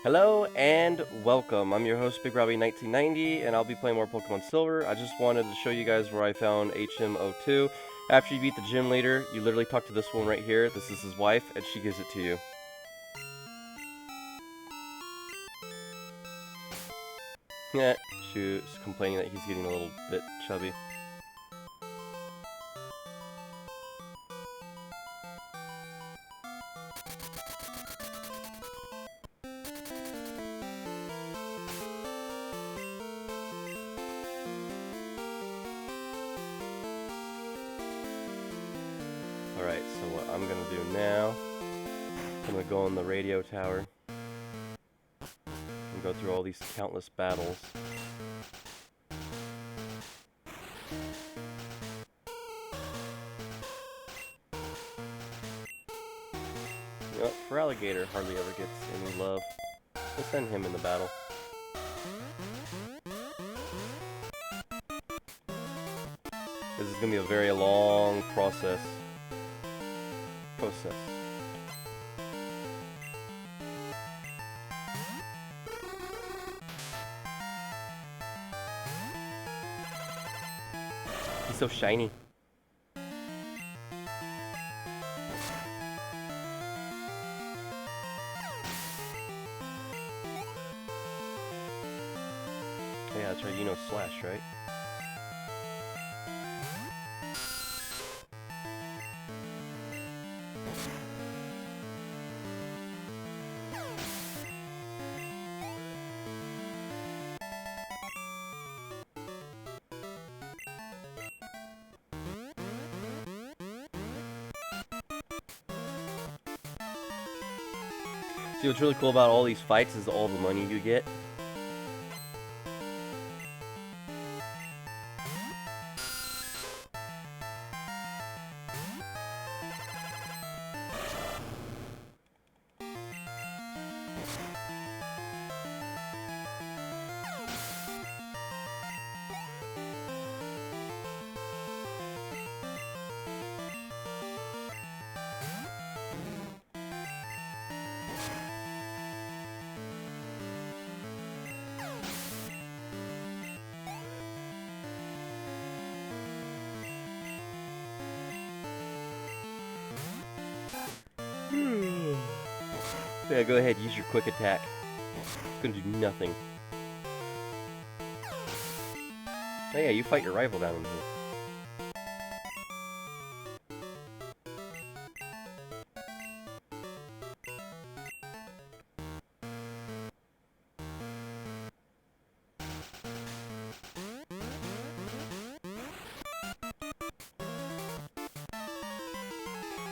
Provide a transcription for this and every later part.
Hello and welcome. I'm your host, Big Robbie 1990, and I'll be playing more Pokemon Silver. I just wanted to show you guys where I found HM02. After you beat the gym leader, you literally talk to this one right here. This is his wife, and she gives it to you. Yeah, she's complaining that he's getting a little bit chubby. Alright, so what I'm gonna do now, I'm gonna go on the radio tower and go through all these countless battles. You know what, for Alligator hardly ever gets any love. Let's send him in the battle. This is gonna be a very long process. He's so shiny. Yeah, that's right, you know Slash, right? See, what's really cool about all these fights is all the money you get. Yeah, go ahead, use your quick attack. It's gonna do nothing. Oh yeah, you fight your rival down in here.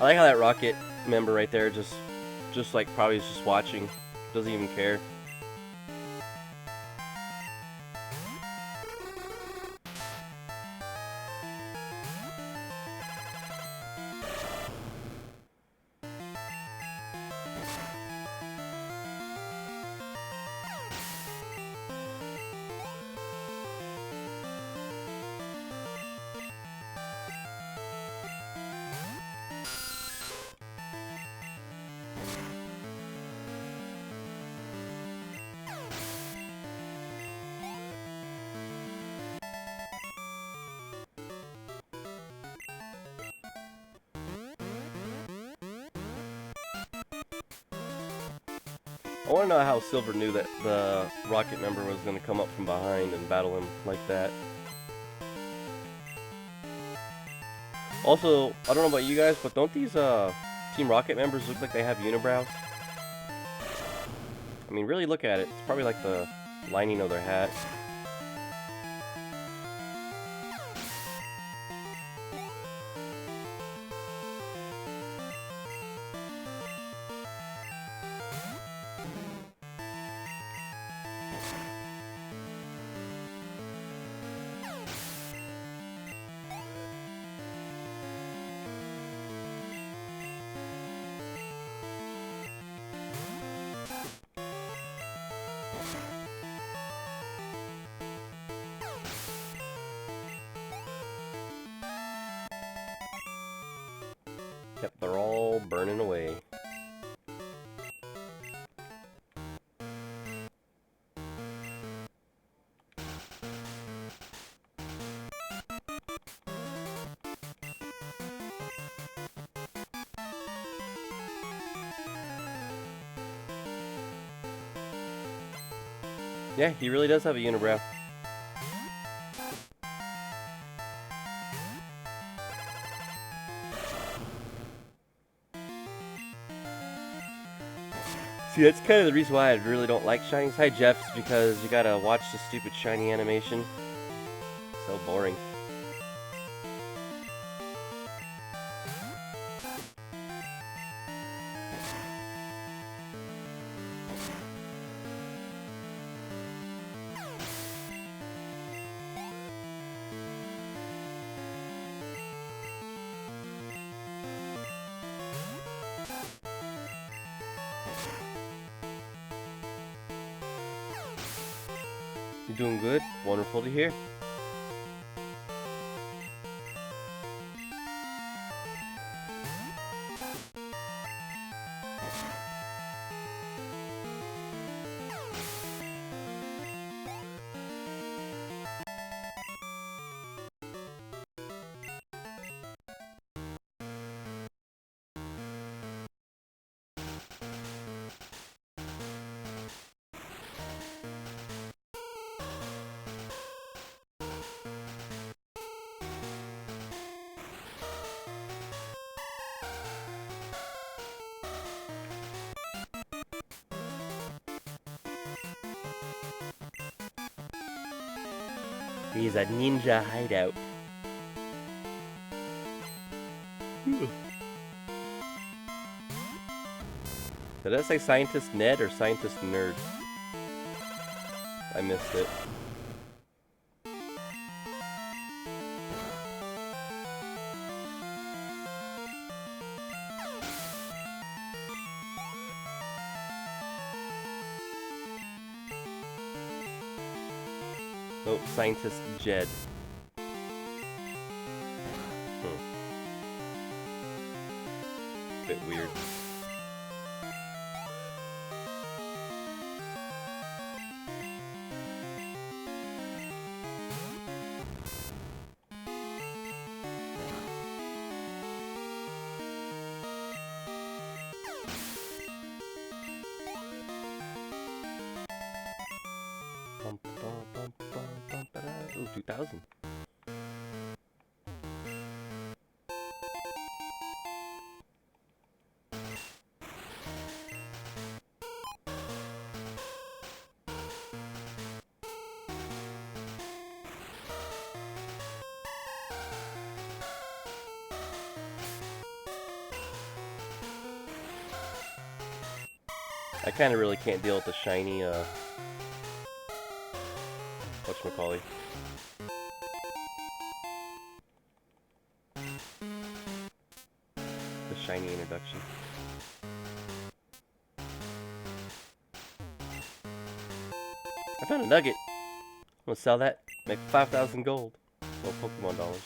I like how that Rocket member right there just like probably is just watching, doesn't even care. I want to know how Silver knew that the Rocket member was going to come up from behind and battle him like that. Also, I don't know about you guys, but don't these Team Rocket members look like they have unibrows? I mean, really look at it. It's probably like the lining of their hat. Yep, they're all burning away. Yeah, he really does have a unibrow. See, that's kind of the reason why I really don't like shinies. Hi, Jeff, is because you gotta watch the stupid shiny animation. So boring. You're doing good. Wonderful to hear. He's a ninja hideout. Did I say scientist Ned or scientist nerd? I missed it. Oh, scientist Jed. Bit weird. Ooh, 2000. I kind of really can't deal with the shiny, whatchamacallit. The shiny introduction. I found a nugget. I'm gonna sell that, make 5,000 gold. Well, Pokemon dollars.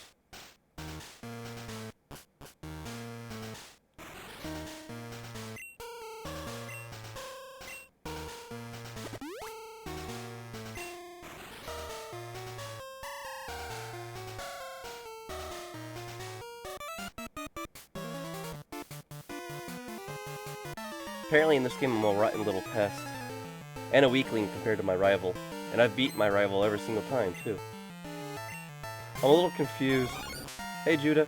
Apparently in this game I'm a rotten little pest. And a weakling compared to my rival. And I've beat my rival every single time, too. I'm a little confused. Hey, Judah.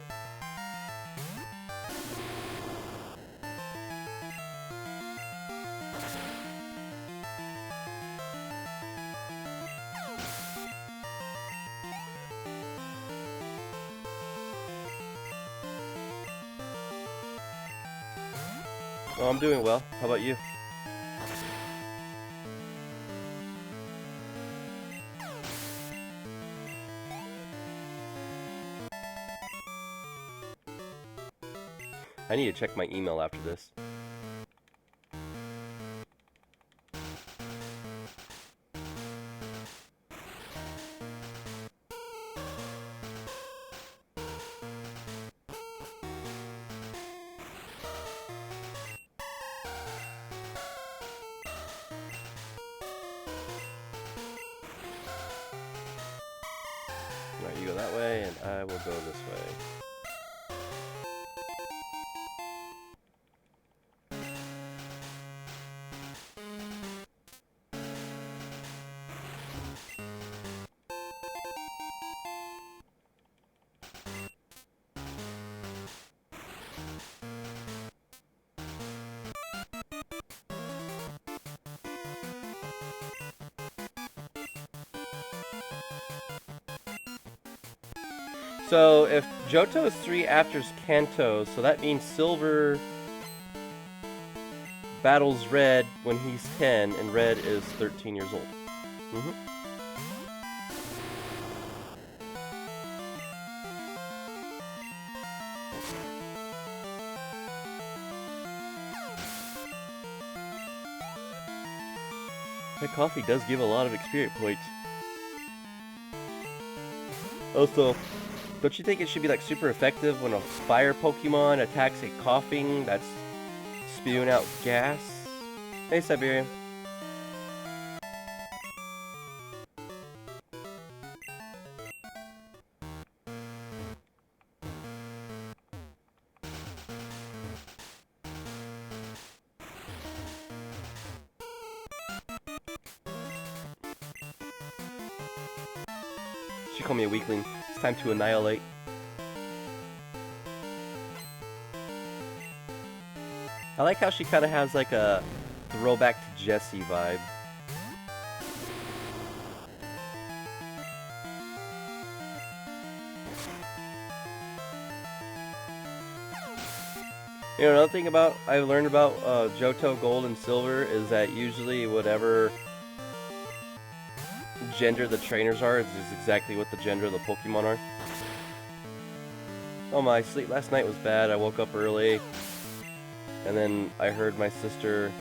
Oh, I'm doing well. How about you? I need to check my email after this. Alright, you go that way, and I will go this way. So if Johto is 3 after Kanto, so that means Silver battles Red when he's 10, and Red is 13 years old. That coffee does give a lot of experience points. Also, don't you think it should be like super effective when a fire Pokemon attacks a coughing that's spewing out gas? Hey, Siberian. She called me a weakling. It's time to annihilate. I like how she kind of has like a throwback to Jessie vibe. You know, another thing about I've learned about Johto Gold and Silver is that usually whatever gender the trainers are is exactly what the gender of the Pokemon are. Oh, my sleep last night was bad. I woke up early, and then I heard my sister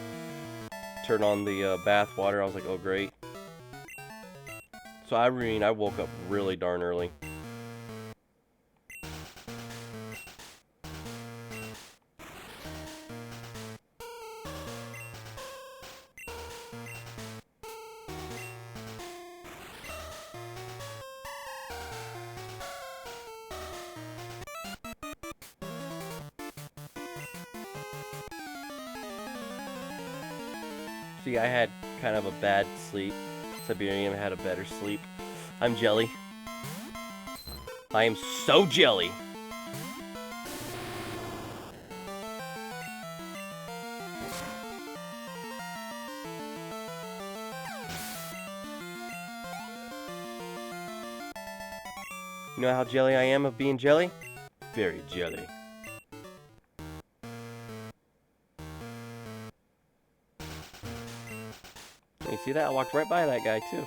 turn on the bath water. I was like, oh great. So I woke up really darn early. See, I had kind of a bad sleep. Siberian had a better sleep. I'm jelly. I am so jelly. You know how jelly I am of being jelly? Very jelly. You see that? I walked right by that guy, too.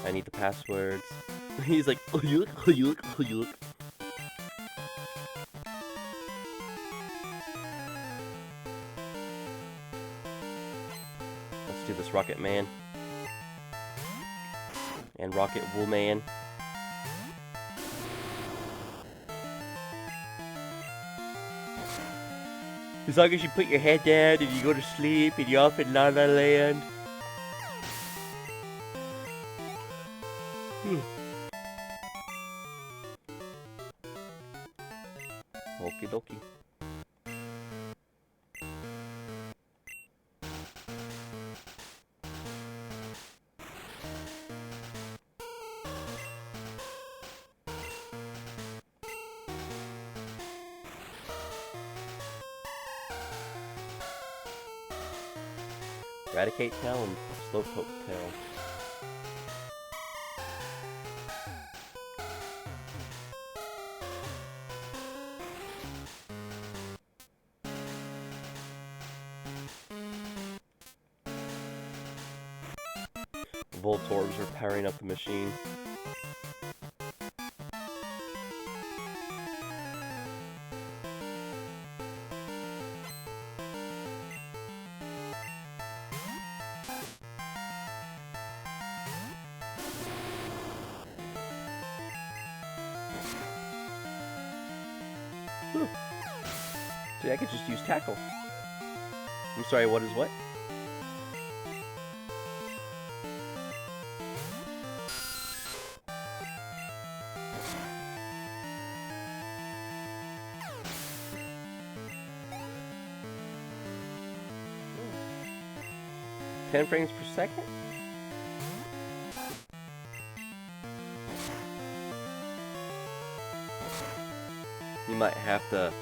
I need the passwords. He's like, oh, you look, oh, you look, oh, you look. Let's do this, Rocket Man. And Rocket Woolman. As long as you put your head down and you go to sleep and you're off in La La Land. Okie dokie. Eradicate Tail and Slowpoke Tail. Voltorbs are powering up the machine. Whew. See, I could just use Tackle. I'm sorry, what is what? Hmm. 10 frames per second? You might have to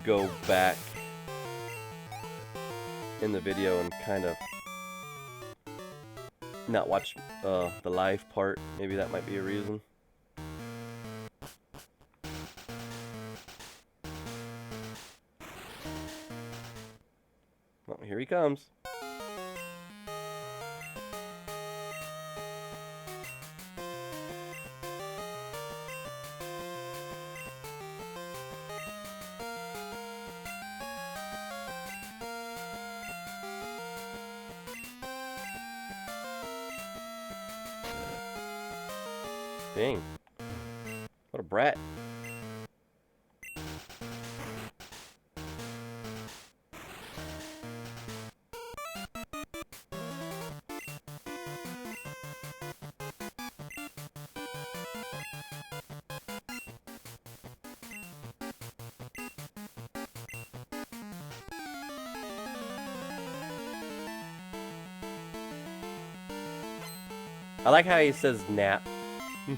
go back in the video and kind of not watch the live part. Maybe that might be a reason. Well, here he comes. Dang. What a brat. I like how he says nap. You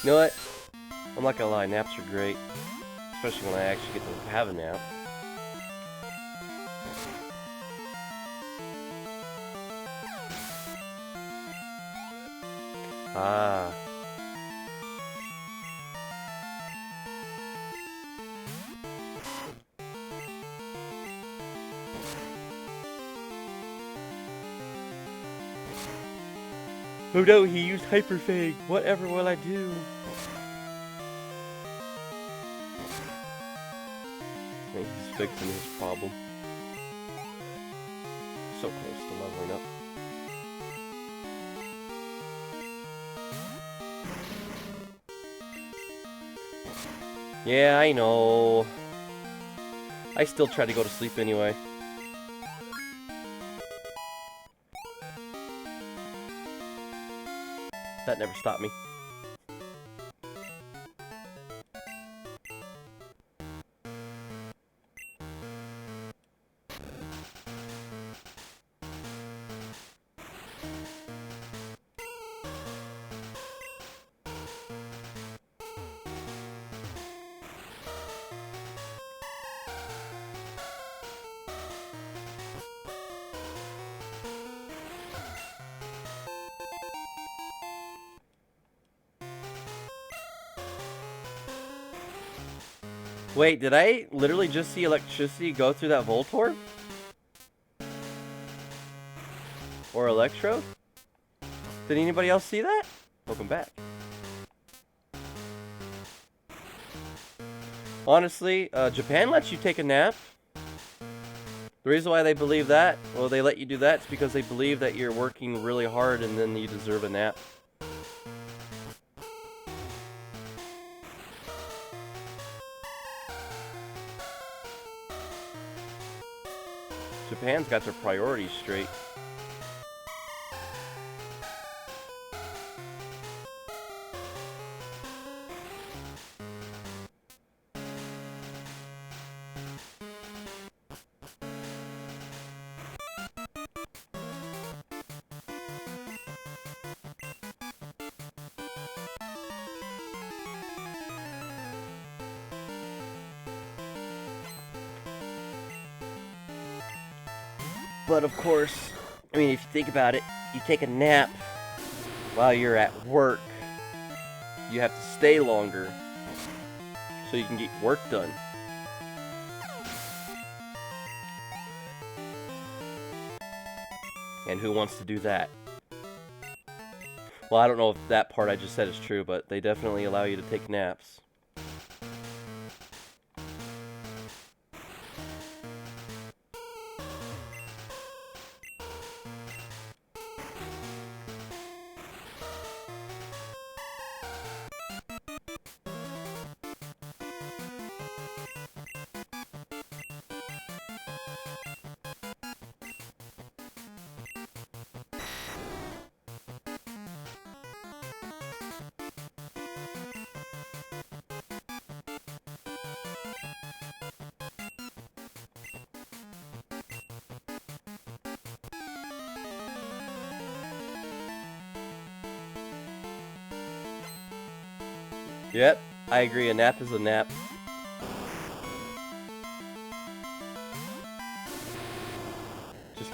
know what? I'm not gonna lie, naps are great. Especially when I actually get to have a nap. Ah. Oh no, he used hyperfang. Whatever will I do? I think he's fixing his problem. So close to leveling up. Yeah, I know. I still try to go to sleep anyway. That never stopped me. Wait, did I literally just see electricity go through that Voltorb? Or Electrode? Did anybody else see that? Welcome back. Honestly, Japan lets you take a nap. The reason why they believe that, well, they let you do that is because they believe that you're working really hard and then you deserve a nap. Japan's got their priorities straight. But of course, I mean, if you think about it, you take a nap while you're at work. You have to stay longer so you can get work done. And who wants to do that? Well, I don't know if that part I just said is true, but they definitely allow you to take naps. Yep, I agree. A nap is a nap.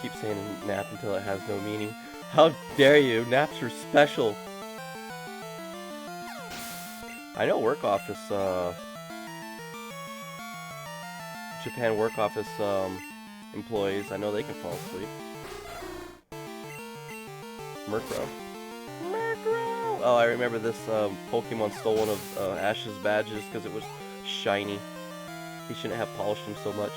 keep saying nap until it has no meaning. How dare you? Naps are special. I know work office, Japan work office, employees, I know they can fall asleep. Murkrow. Murkrow! Oh, I remember this, Pokemon stole one of, Ash's badges because it was shiny. He shouldn't have polished him so much.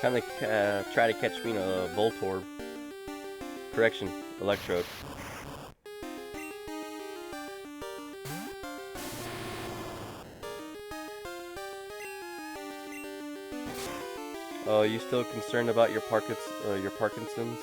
Kinda try to catch me in a Voltorb. Correction, Electrode. Oh, you still concerned about your Parkinson's?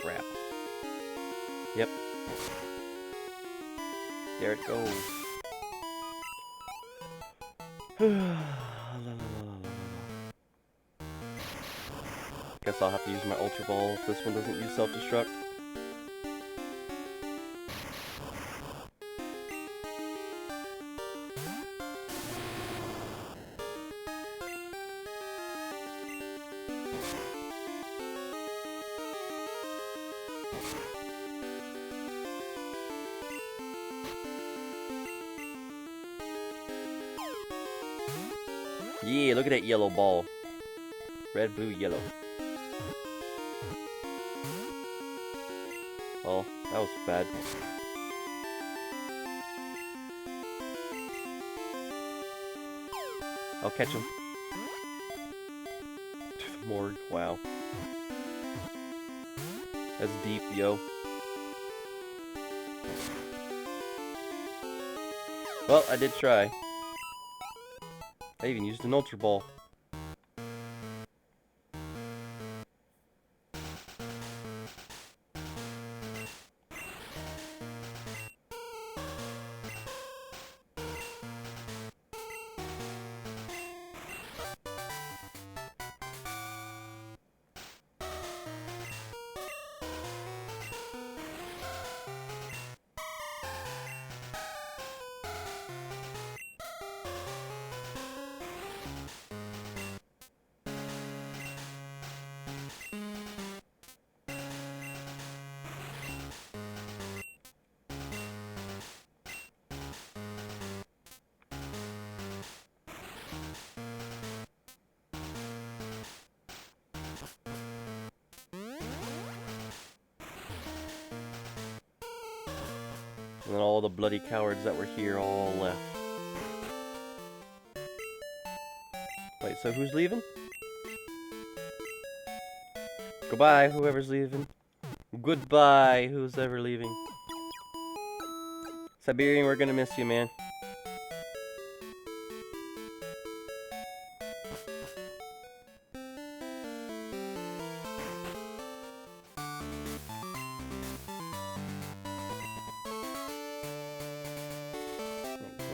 Crap. Yep. There it goes. Guess I'll have to use my Ultra Ball if this one doesn't use self-destruct. Yeah, look at that yellow ball. Red, blue, yellow. Oh, that was bad. I'll catch him. Morgue, wow. That's deep, yo. Well, I did try. I even used an Ultra Ball. And then all the bloody cowards that were here all left. Wait, so who's leaving? Goodbye, whoever's leaving. Goodbye, who's ever leaving. Siberian, we're gonna miss you, man.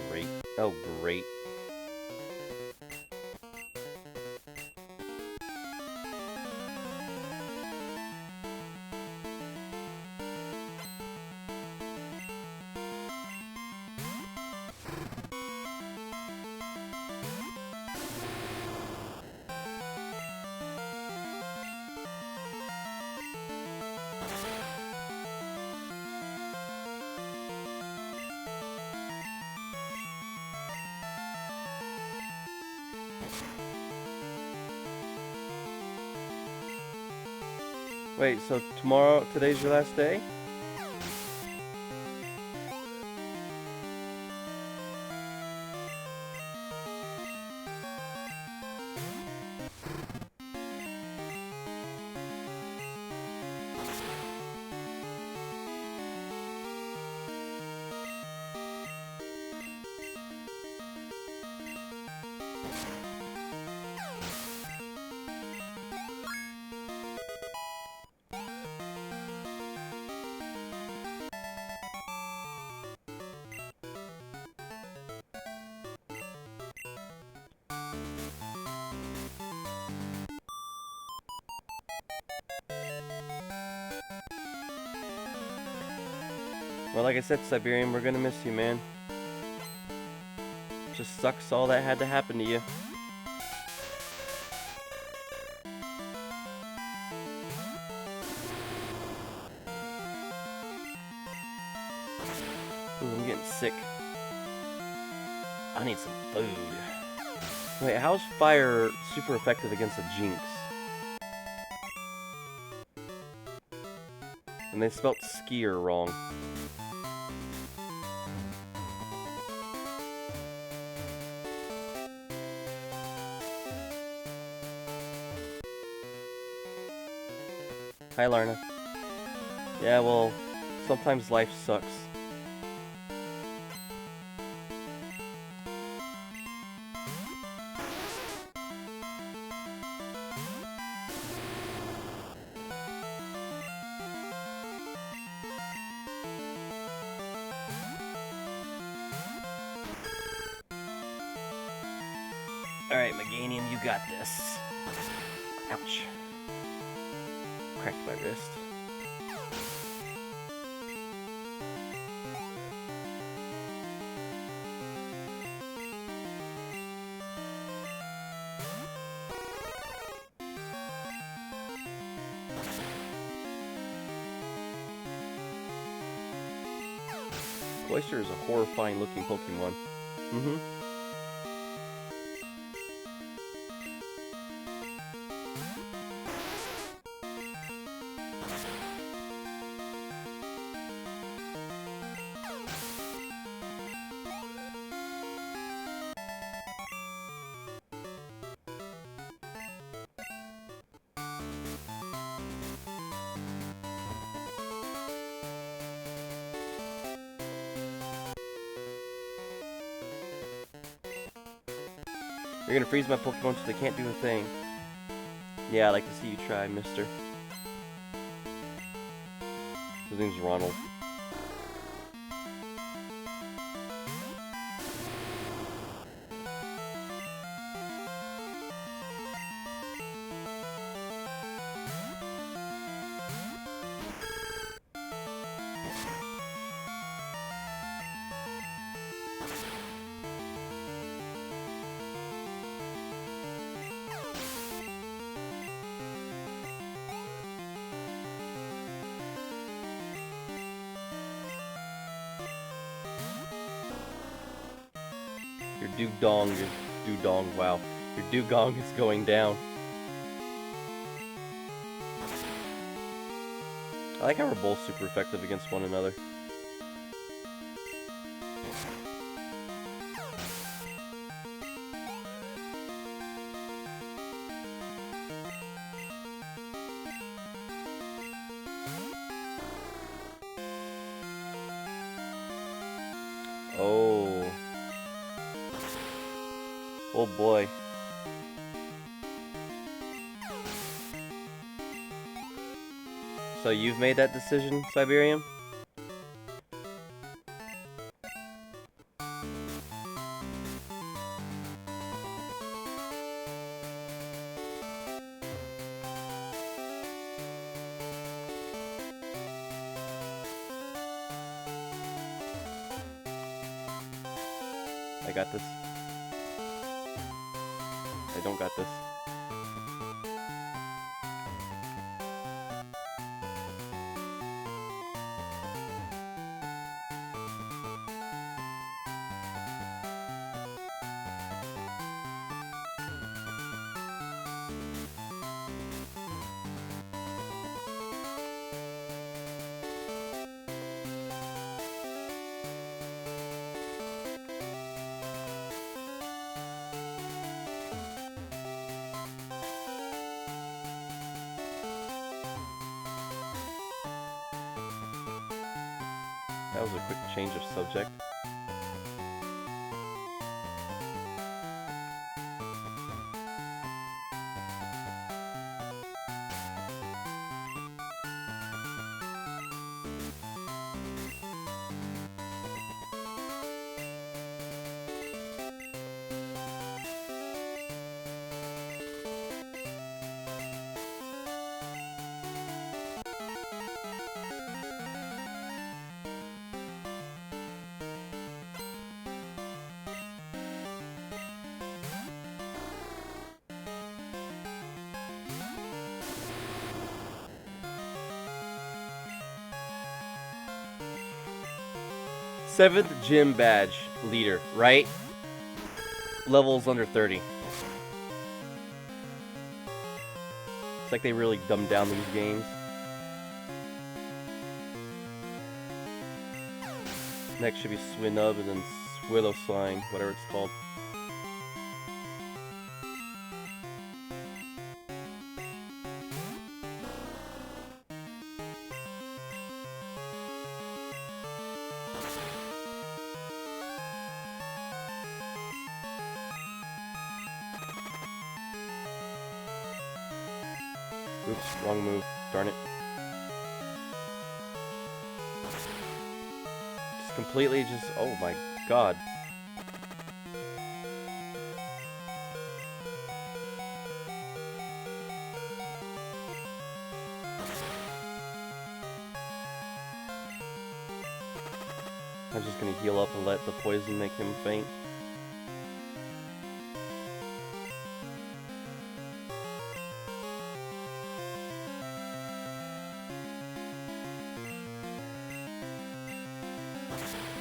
Great. Oh, great. Wait, so today's your last day? Well, like I said, Siberian, we're gonna miss you, man. Just sucks all that had to happen to you. Ooh, I'm getting sick. I need some food. Wait, how's fire super effective against a Jinx? And they spelt skier wrong. Hi, Larna. Yeah, well, sometimes life sucks. Alright, Meganium, you got this. Ouch. Cracked my wrist. Cloyster is a horrifying looking Pokemon. Mm-hmm. You're gonna freeze my Pokemon so they can't do a thing. Yeah, I'd like to see you try, mister. His name's Ronald. Your wow. Your Dugong is going down. I like how we're both super effective against one another. Oh boy. So you've made that decision, Siberian? I got this. I don't got this. That was a quick change of subject. Seventh gym badge leader, right? Levels under 30. It's like they really dumbed down these games. Next should be Swinub and then Swillowsline, whatever it's called. Oops, wrong move. Darn it. Just completely just... oh my god. I'm just gonna heal up and let the poison make him faint.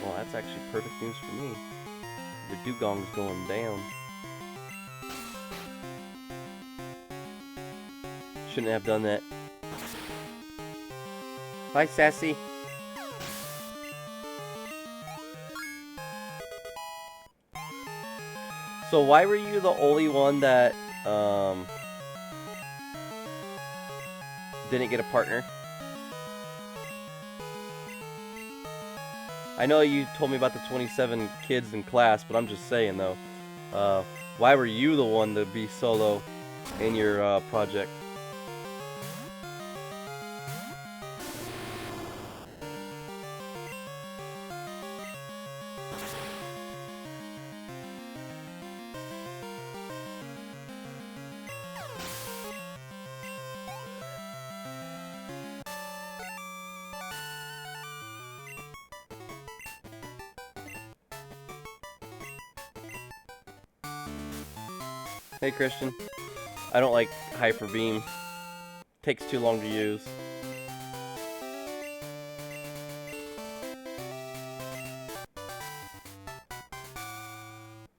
Well, that's actually perfect news for me. The dugong's going down. Shouldn't have done that. Bye, Sassy. So why were you the only one that didn't get a partner? I know you told me about the 27 kids in class, but I'm just saying though, why were you the one to be solo in your project? Hey Christian, I don't like Hyper Beam. Takes too long to use.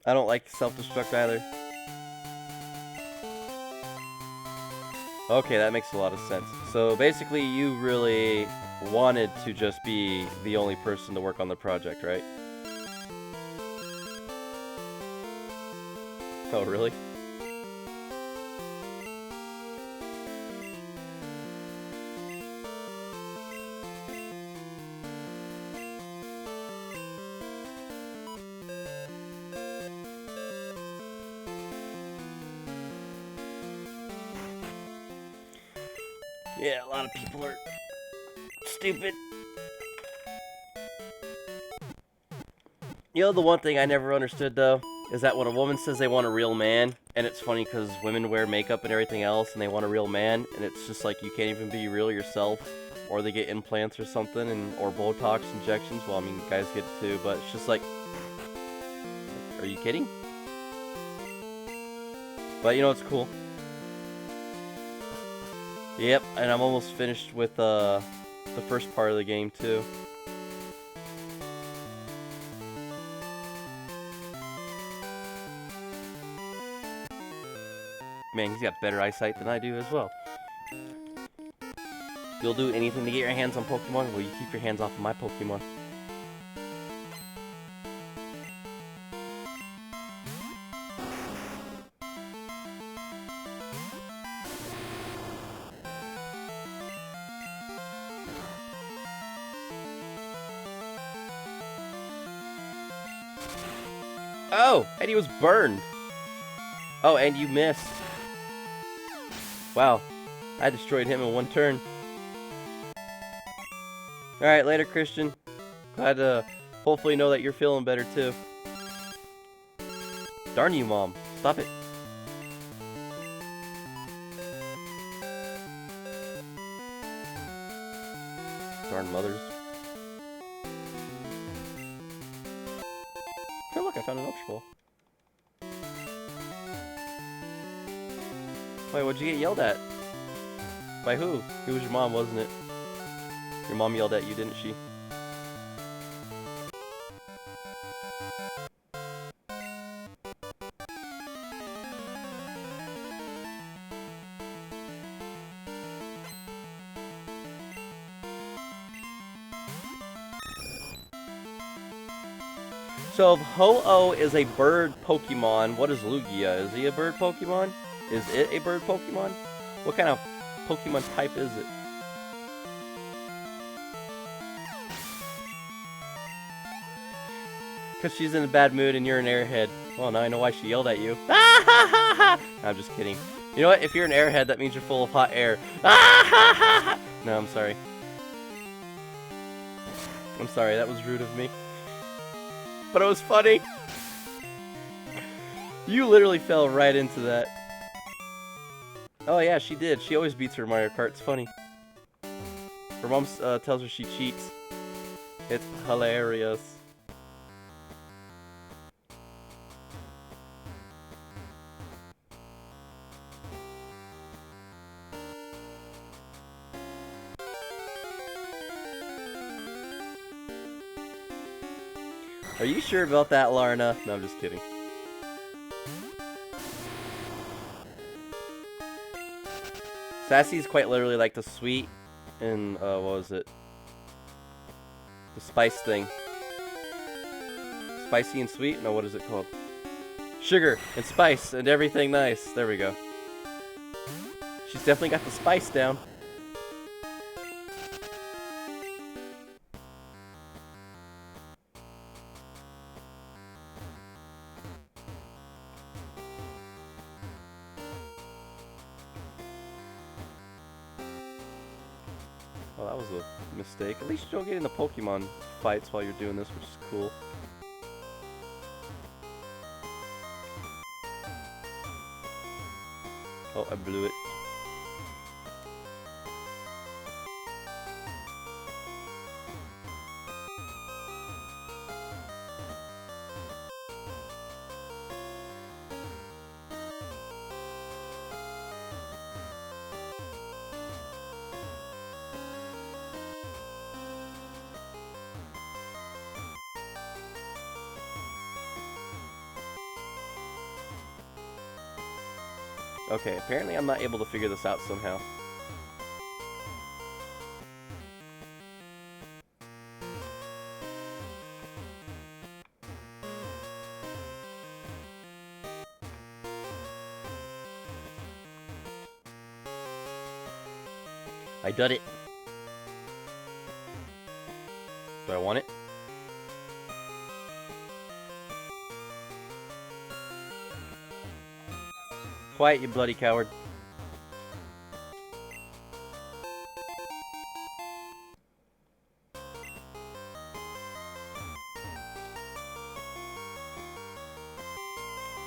I don't like self-destruct either. Okay, that makes a lot of sense. So basically you really wanted to just be the only person to work on the project, right? Oh, really? Yeah, a lot of people are stupid. You know, the one thing I never understood, though, is that when a woman says they want a real man, and it's funny because women wear makeup and everything else, and they want a real man, and it's just like you can't even be real yourself, or they get implants or something, or Botox injections. Well, I mean, guys get it too, but it's just like, are you kidding? But you know, it's cool. Yep, and I'm almost finished with the first part of the game too. Man, he's got better eyesight than I do as well. You'll do anything to get your hands on Pokemon? Well, you keep your hands off of my Pokemon. Oh, and he was burned. Oh, and you missed. Wow, I destroyed him in one turn. Alright, later, Christian. Glad to hopefully know that you're feeling better, too. Darn you, Mom. Stop it. Darn mothers. Oh, look, I found an Ultra Ball. Wait, what'd you get yelled at? By who? It was your mom, wasn't it? Your mom yelled at you, didn't she? So if Ho-Oh is a bird Pokemon, what is Lugia? Is he a bird Pokemon? Is it a bird Pokemon? What kind of Pokemon type is it? Because she's in a bad mood and you're an airhead. Well, now I know why she yelled at you. I'm just kidding. You know what? If you're an airhead, that means you're full of hot air. No, I'm sorry. I'm sorry, that was rude of me. But it was funny. You literally fell right into that. Oh yeah, she did. She always beats her in Mario Kart. It's funny. Her mom tells her she cheats. It's hilarious. Are you sure about that, Larna? No, I'm just kidding. Sassy's quite literally like the sweet and, what was it? The spice thing. Spicy and sweet? No, what is it called? Sugar and spice and everything nice. There we go. She's definitely got the spice down. Oh, that was a mistake. At least you don't get into Pokemon fights while you're doing this, which is cool. Oh, I blew it. Okay, apparently I'm not able to figure this out somehow. I did it. Do I want it? Quiet, you bloody coward.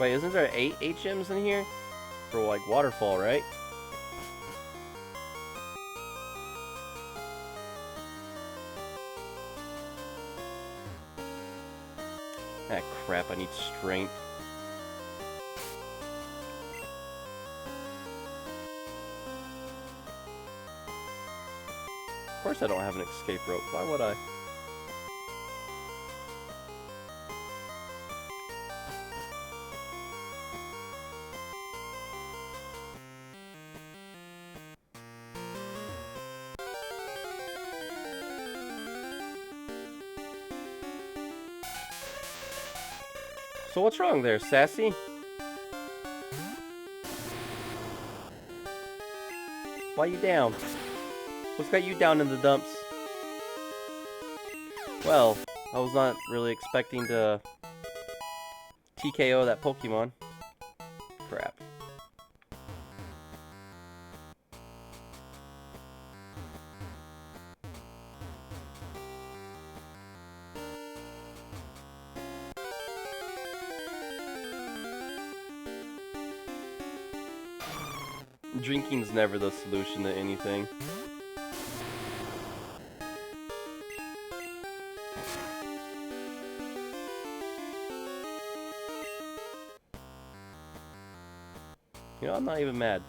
Wait, isn't there 8 HMs in here? For, like, Waterfall, right? Ah, crap, I need strength. Of course I don't have an escape rope. Why would I? So what's wrong there, Sassy? Why you down? What's got you down in the dumps? Well, I was not really expecting to TKO that Pokemon. Crap. Drinking's never the solution to anything. You know, I'm not even mad.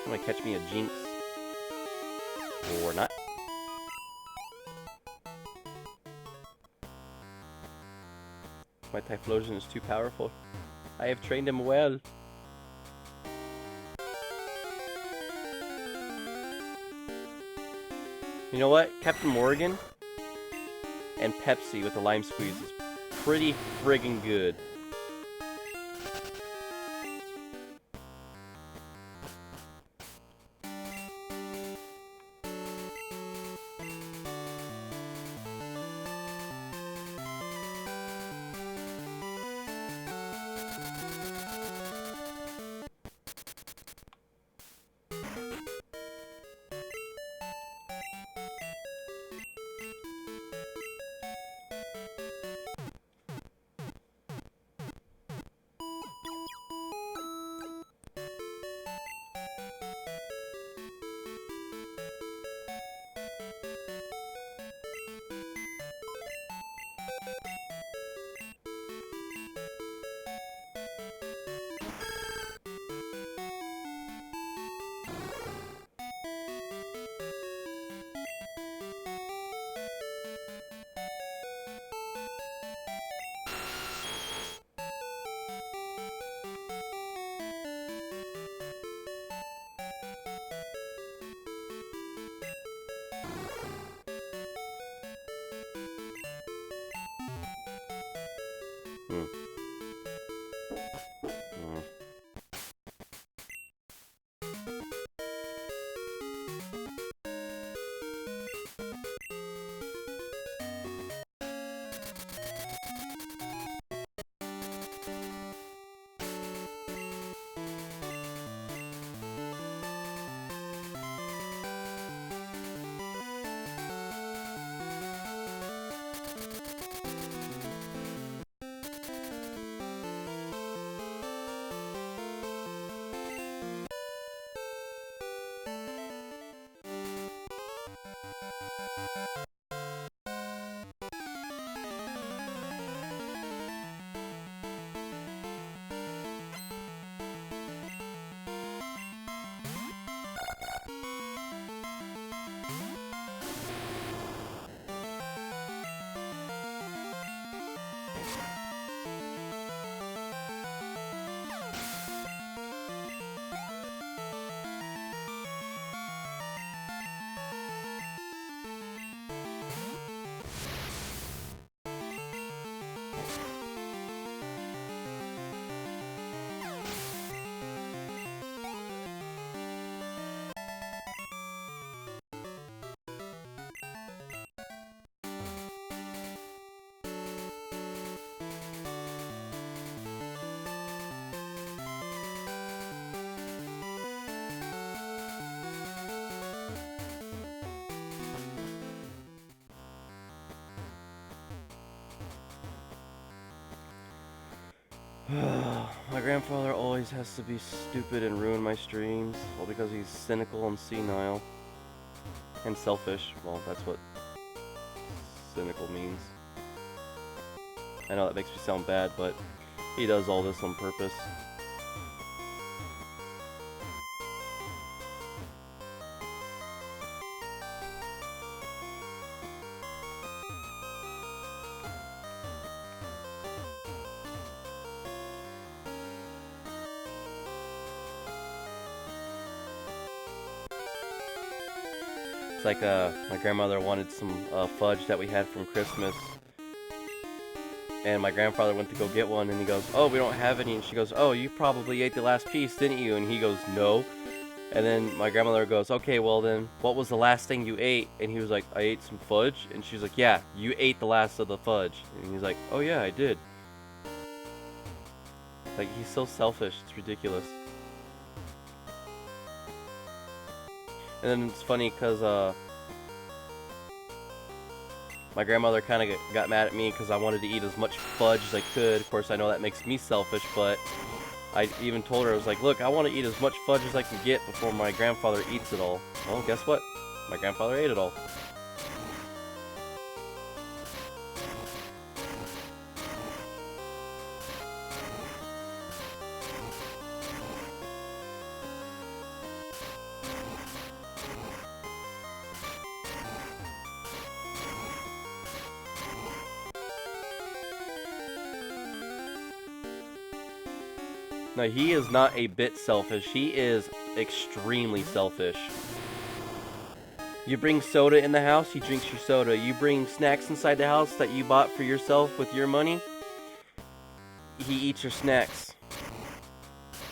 I'm gonna catch me a Jinx. Or not. My Typhlosion is too powerful. I have trained him well. You know what? Captain Morgan and Pepsi with the lime squeeze is pretty friggin' good. My grandfather always has to be stupid and ruin my streams. Well, because he's cynical and senile. And selfish. Well, that's what cynical means. I know that makes me sound bad, but he does all this on purpose. It's like my grandmother wanted some fudge that we had from Christmas. And my grandfather went to go get one, and he goes, "Oh, we don't have any." And she goes, "Oh, you probably ate the last piece, didn't you?" And he goes, "No." And then my grandmother goes, "Okay, well then, what was the last thing you ate?" And he was like, "I ate some fudge." And she's like, "Yeah, you ate the last of the fudge." And he's like, "Oh yeah, I did." Like, he's so selfish, it's ridiculous. And then it's funny, because, my grandmother kind of got mad at me because I wanted to eat as much fudge as I could. Of course, I know that makes me selfish, but I even told her, I was like, "Look, I want to eat as much fudge as I can get before my grandfather eats it all." Well, guess what? My grandfather ate it all. No, he is not a bit selfish. He is extremely selfish. You bring soda in the house, he drinks your soda. You bring snacks inside the house that you bought for yourself with your money, he eats your snacks.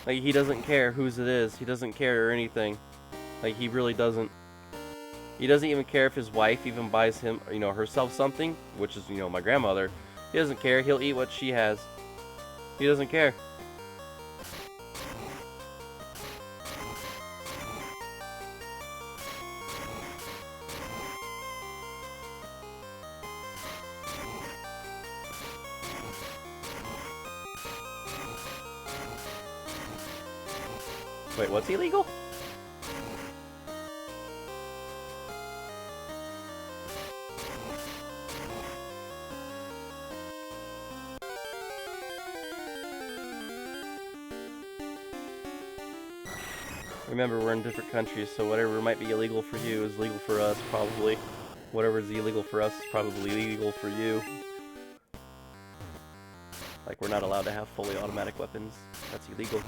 Like, he doesn't care whose it is. He doesn't care or anything. Like, he really doesn't. He doesn't even care if his wife even buys him, herself something, which is, my grandmother. He doesn't care. He'll eat what she has. He doesn't care. Wait, what's illegal? Remember, we're in different countries, so whatever might be illegal for you is legal for us, probably. Whatever is illegal for us is probably legal for you. Like, we're not allowed to have fully automatic weapons. That's illegal.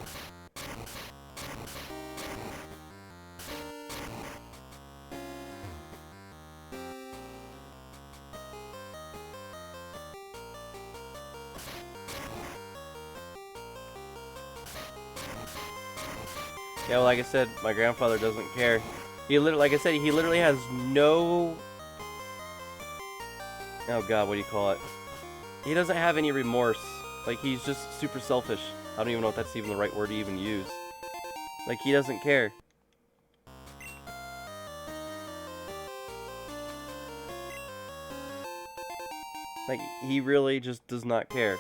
Yeah, well, like I said, my grandfather doesn't care. He literally, like I said, he literally has no... Oh god, what do you call it? He doesn't have any remorse. Like, he's just super selfish. I don't even know if that's even the right word to even use. Like, he doesn't care. Like, he really just does not care.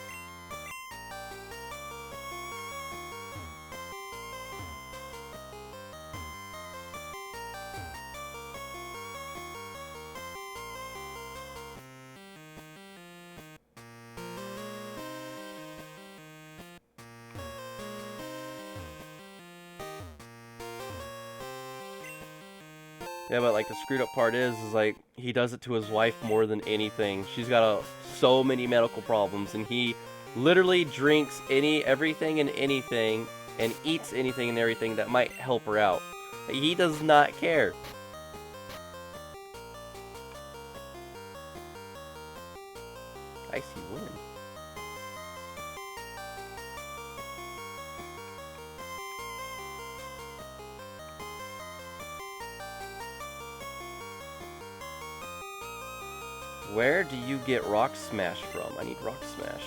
Yeah, but like the screwed up part is like he does it to his wife more than anything. She's got so many medical problems, and he literally drinks everything and anything, and eats anything and everything that might help her out. He does not care. Icy wind. Where do you get Rock Smash from? I need Rock Smash.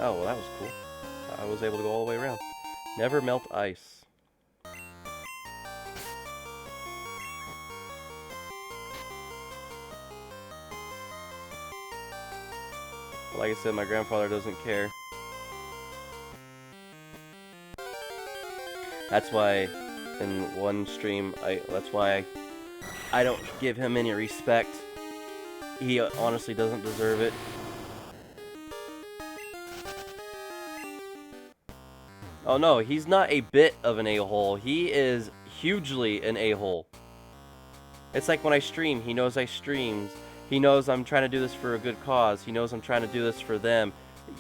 Oh, well that was cool. I was able to go all the way around. Never melt ice. Like I said, my grandfather doesn't care. That's why in one stream, that's why I don't give him any respect. He honestly doesn't deserve it. Oh no, he's not a bit of an a-hole. He is hugely an a-hole. It's like when I stream, he knows I stream. He knows I'm trying to do this for a good cause. He knows I'm trying to do this for them.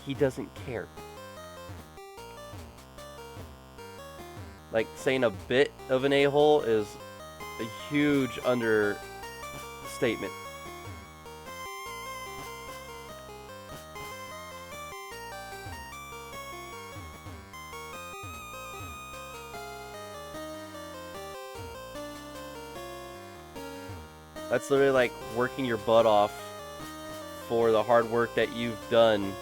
He doesn't care. Like, saying a bit of an a-hole is a huge understatement. That's literally like working your butt off for the hard work that you've done,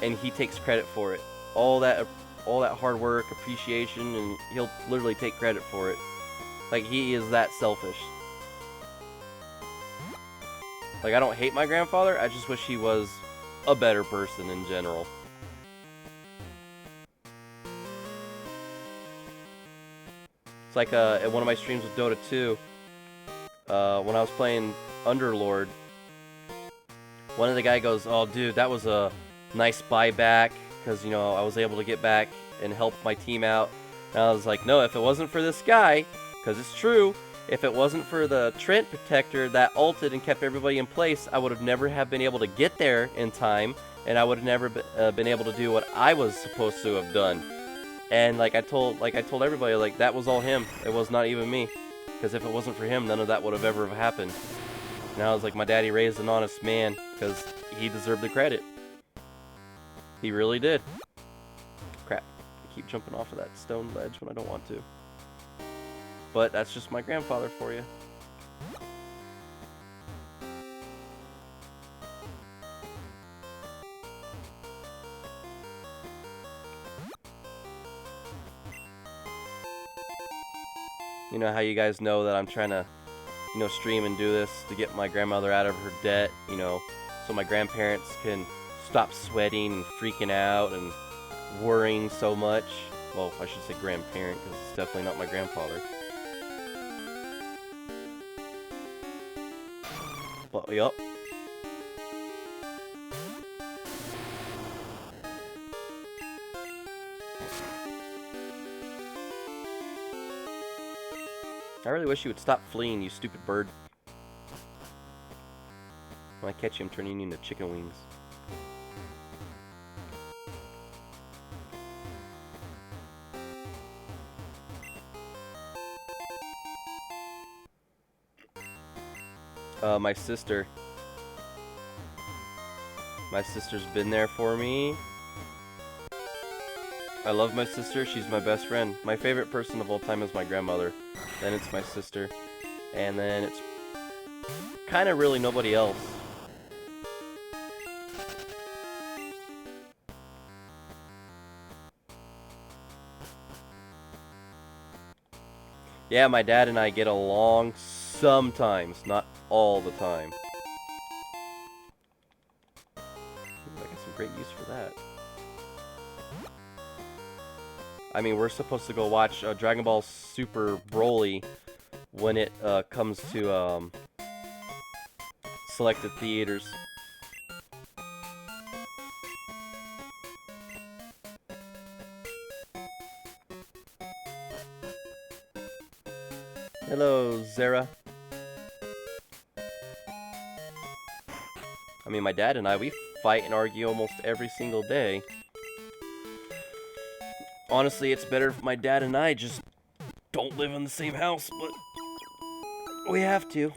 and he takes credit for it. All that hard work, appreciation, and he'll literally take credit for it. Like, he is that selfish. Like, I don't hate my grandfather, I just wish he was a better person in general. It's like at one of my streams with Dota 2, when I was playing Underlord, one of the guy goes, "Oh, dude, that was a nice buyback, because, you know, I was able to get back and help my team out." And I was like, no, if it wasn't for this guy, because it's true, if it wasn't for the Trent Protector that ulted and kept everybody in place, I would have never have been able to get there in time, and I would have never been able to do what I was supposed to have done. And I told everybody, like, that was all him. It was not even me. Because if it wasn't for him, none of that would have ever happened. And I was like, my daddy raised an honest man, because he deserved the credit. He really did. Crap. I keep jumping off of that stone ledge when I don't want to. But that's just my grandfather for you. You know how you guys know that I'm trying to, you know, stream and do this to get my grandmother out of her debt, you know, so my grandparents can stop sweating and freaking out and worrying so much. Well, I should say grandparent, because it's definitely not my grandfather. But, yup. I really wish you would stop fleeing, you stupid bird. When I catch you, I'm turning you into chicken wings. My sister. My sister's been there for me. I love my sister. She's my best friend. My favorite person of all time is my grandmother. Then it's my sister. And then it's kind of really nobody else. Yeah, my dad and I get along sometimes, not all the time. Ooh, I got some great use for that. I mean, we're supposed to go watch Dragon Ball Super Broly when it comes to selected theaters. Hello, Zara. I mean, my dad and I, we fight and argue almost every single day. Honestly, it's better if my dad and I just don't live in the same house, but we have to.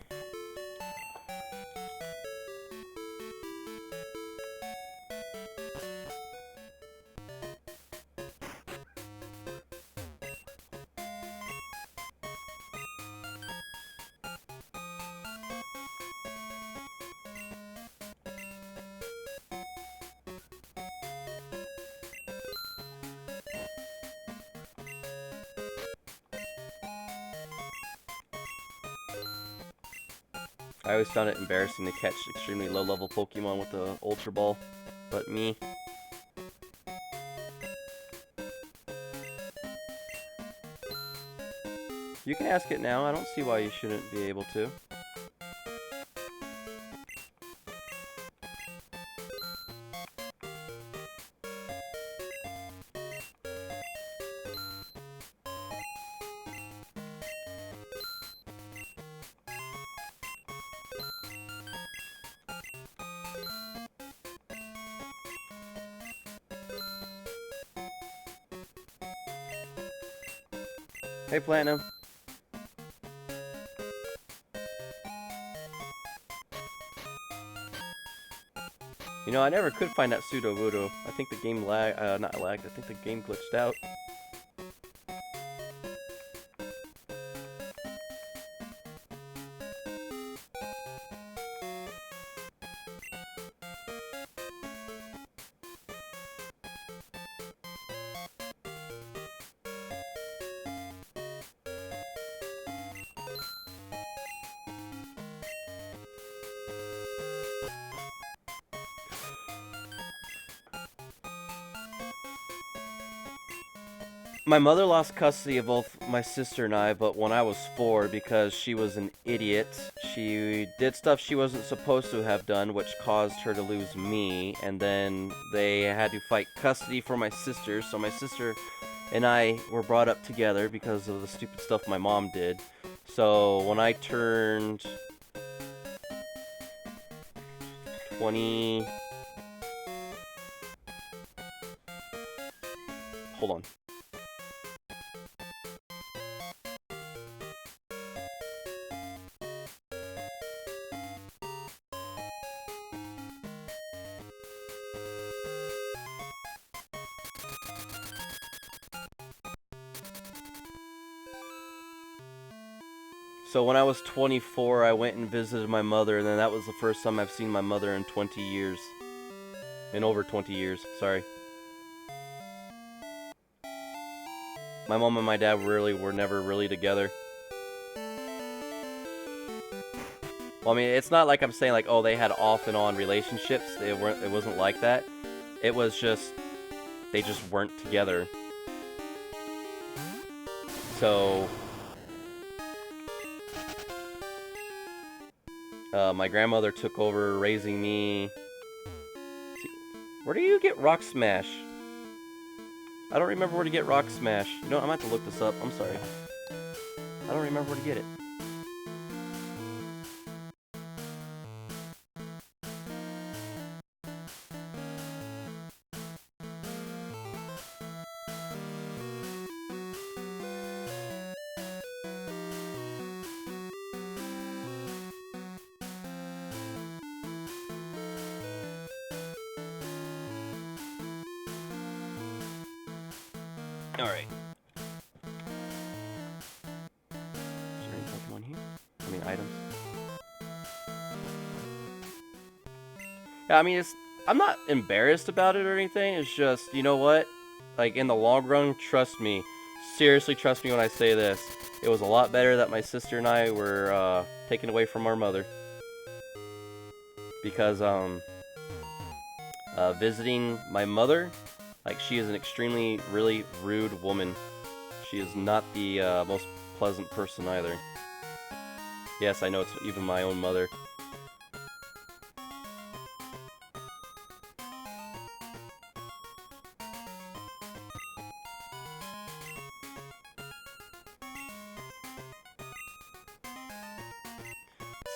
I always found it embarrassing to catch extremely low-level Pokemon with the Ultra Ball. but me. You can ask it now. I don't see why you shouldn't be able to. Hey, Platinum. You know, I never could find that pseudo voodoo. I think the game not lagged. I think the game glitched out. My mother lost custody of both my sister and I, but when I was 4, because she was an idiot. She did stuff she wasn't supposed to have done, which caused her to lose me, and then they had to fight custody for my sister, so my sister and I were brought up together because of the stupid stuff my mom did. So when I turned 20... Hold on. So when I was 24, I went and visited my mother, and then that was the first time I've seen my mother in 20 years. In over 20 years, sorry. My mom and my dad really were never really together. Well, I mean, it's not like I'm saying like, oh, they had off and on relationships. It wasn't like that. It was just, they just weren't together. So my grandmother took over raising me. See, where do you get Rock Smash? I don't remember where to get Rock Smash. You know, I'm gonna have to look this up. I'm sorry. I don't remember where to get it. Alright. Is there any Pokemon here? I mean, items. Yeah, I mean, I'm not embarrassed about it or anything. It's just, you know what? Like, in the long run, trust me. Seriously, trust me when I say this. It was a lot better that my sister and I were taken away from our mother. Because, visiting my mother, like, she is an extremely, really rude woman. She is not the most pleasant person either. Yes, I know, it's even my own mother.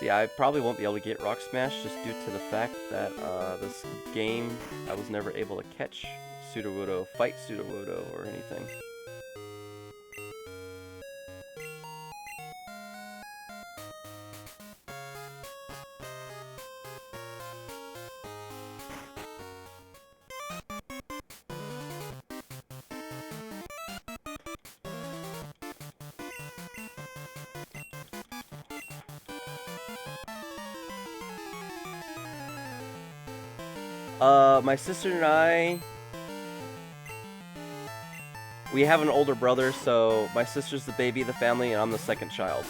See, I probably won't be able to get Rock Smash just due to the fact that this game, I was never able to catch Sudowoodo, fight Sudowoodo, or anything. My sister and I, we have an older brother, so my sister's the baby of the family, and I'm the second child.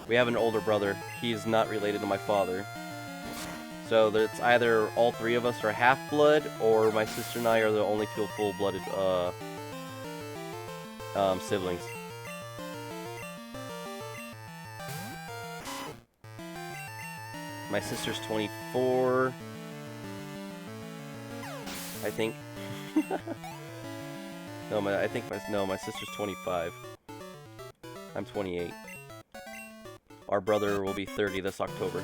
We have an older brother. He's not related to my father. So it's either all three of us are half-blood, or my sister and I are the only two full-blooded siblings. My sister's 24, I think. No, my sister's 25. I'm 28. Our brother will be 30 this October.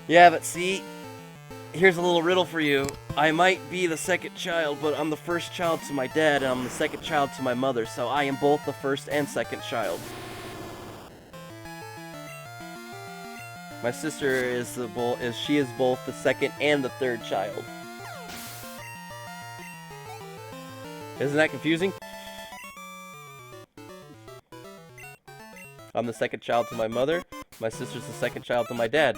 Yeah, but see, here's a little riddle for you. I might be the second child, but I'm the first child to my dad, and I'm the second child to my mother, so I am both the first and second child. My sister is both the second and the third child. Isn't that confusing? I'm the second child to my mother. My sister's the second child to my dad.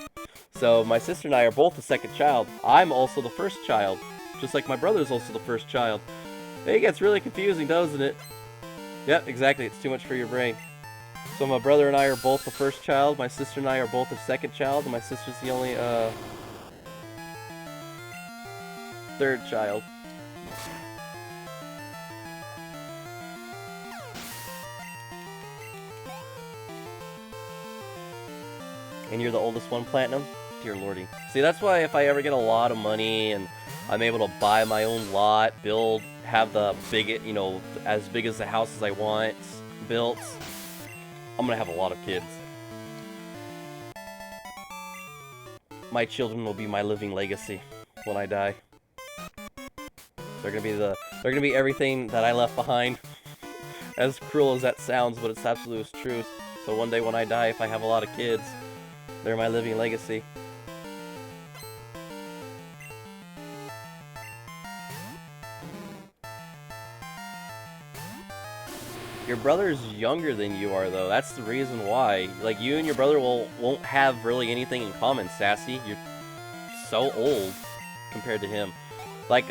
So my sister and I are both the second child. I'm also the first child, just like my brother's also the first child. It gets really confusing, doesn't it? Yep, exactly. It's too much for your brain. So my brother and I are both the first child. My sister and I are both the second child, and my sister's the only third child. And you're the oldest one, Platinum? Dear lordy. See, that's why if I ever get a lot of money and I'm able to buy my own lot, build, have the big, you know, as big as the houses I want built, I'm gonna have a lot of kids. My children will be my living legacy when I die. They're gonna be everything that I left behind. As cruel as that sounds, but it's absolute truth. So one day when I die, if I have a lot of kids, they're my living legacy. Your brother's younger than you are, though. That's the reason why. Like, you and your brother won't have really anything in common, Sassy. You're so old compared to him. Like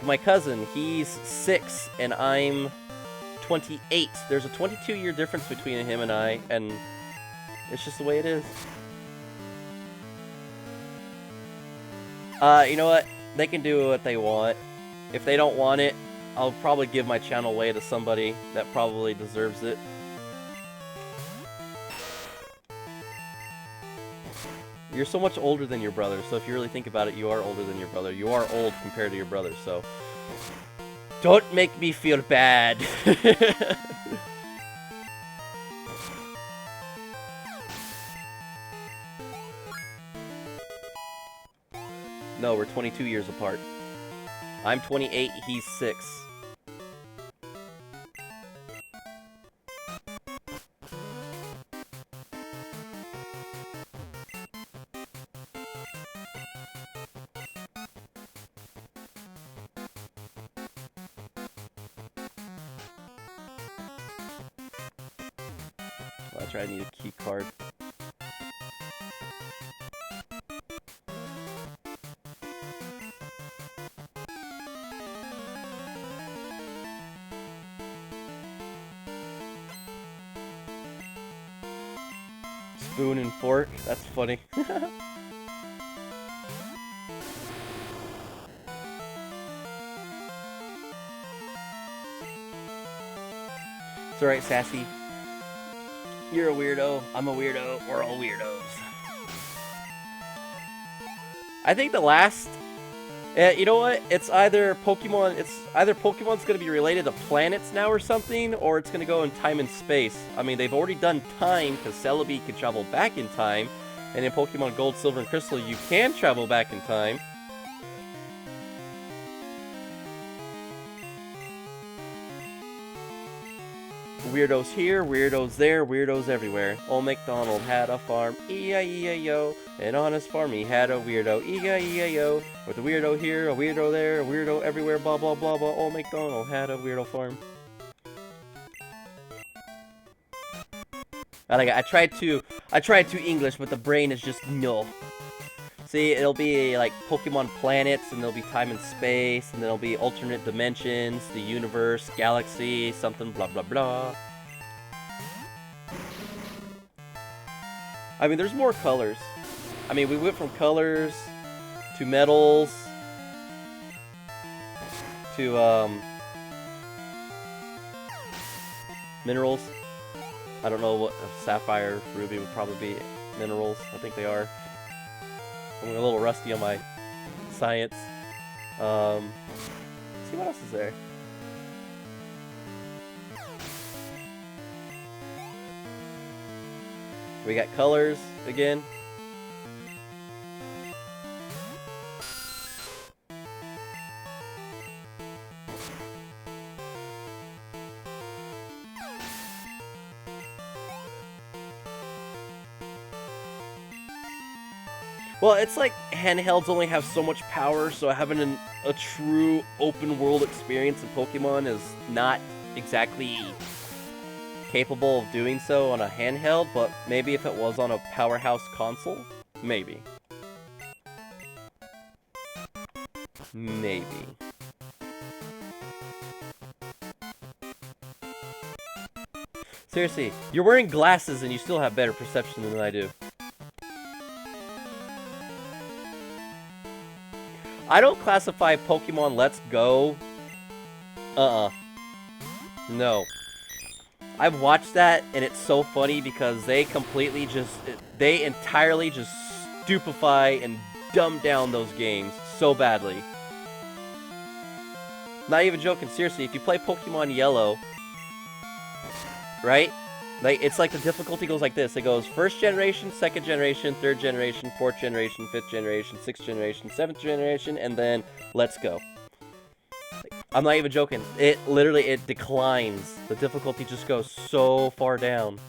my cousin, he's 6 and I'm 28. There's a 22-year difference between him and I, and it's just the way it is. You know what? They can do what they want. If they don't want it, I'll probably give my channel away to somebody that probably deserves it. You're so much older than your brother, so if you really think about it, you are older than your brother. You are old compared to your brother, so don't make me feel bad. No, we're 22 years apart. I'm 28, he's 6. That's right, I need a key card. Spoon and fork, that's funny. It's alright, Sassy. You're a weirdo, I'm a weirdo, we're all weirdos. I think the last... you know what? It's either Pokemon's gonna be related to planets now or something, or it's gonna go in time and space. I mean, they've already done time, because Celebi can travel back in time, and in Pokemon Gold, Silver, and Crystal, you can travel back in time. Weirdos here, weirdos there, weirdos everywhere. Old MacDonald had a farm, E-I-E-I-O, and on his farm he had a weirdo, E-I-E-I-O. With a weirdo here, a weirdo there, a weirdo everywhere, blah blah blah blah. Old MacDonald had a weirdo farm. I tried to English, but the brain is just no. See, it'll be like Pokemon planets, and there'll be time and space, and there'll be alternate dimensions, the universe, galaxy, something, blah, blah, blah. I mean, there's more colors. I mean, we went from colors to metals to, minerals. I don't know what sapphire, ruby would probably be minerals. I think they are. I'm a little rusty on my science. Let's see what else is there. We got colors again. Well, it's like handhelds only have so much power, so having a true open world experience in Pokemon is not exactly capable of doing so on a handheld, but maybe if it was on a powerhouse console, maybe. Maybe. Seriously, you're wearing glasses and you still have better perception than I do. I don't classify Pokemon Let's Go. No. I've watched that, and it's so funny because they entirely just stupefy and dumb down those games so badly. Not even joking, seriously, if you play Pokemon Yellow, right? Like, it's like the difficulty goes like this. It goes first generation, second generation, third generation, fourth generation, fifth generation, sixth generation, seventh generation, and then let's go. I'm not even joking. It literally, it declines. The difficulty just goes so far down.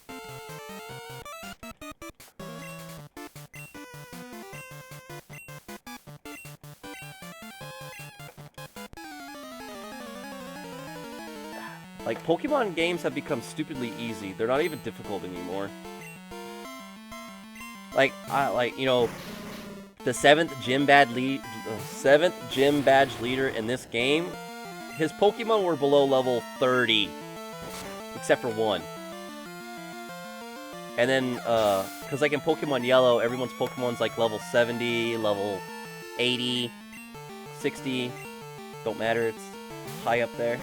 Like, Pokemon games have become stupidly easy. They're not even difficult anymore. Like, you know, the seventh gym badge leader in this game, his Pokemon were below level 30, except for one. And then, because like in Pokemon Yellow, everyone's Pokemon's like level 70, level 80, 60, don't matter, it's high up there.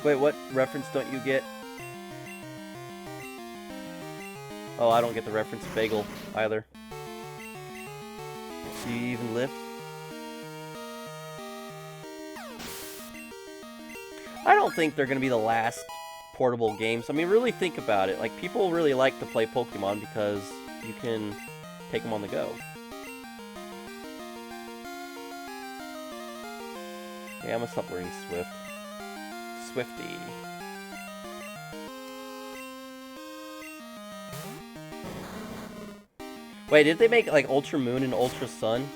Wait, what reference don't you get? Oh, I don't get the reference bagel either. Do you even lift? I don't think they're gonna be the last portable games. I mean, really think about it. Like, people really like to play Pokemon because you can take them on the go. Yeah, I'm gonna stop wearing Swift. Swifty. Wait, did they make like Ultra Moon and Ultra Sun?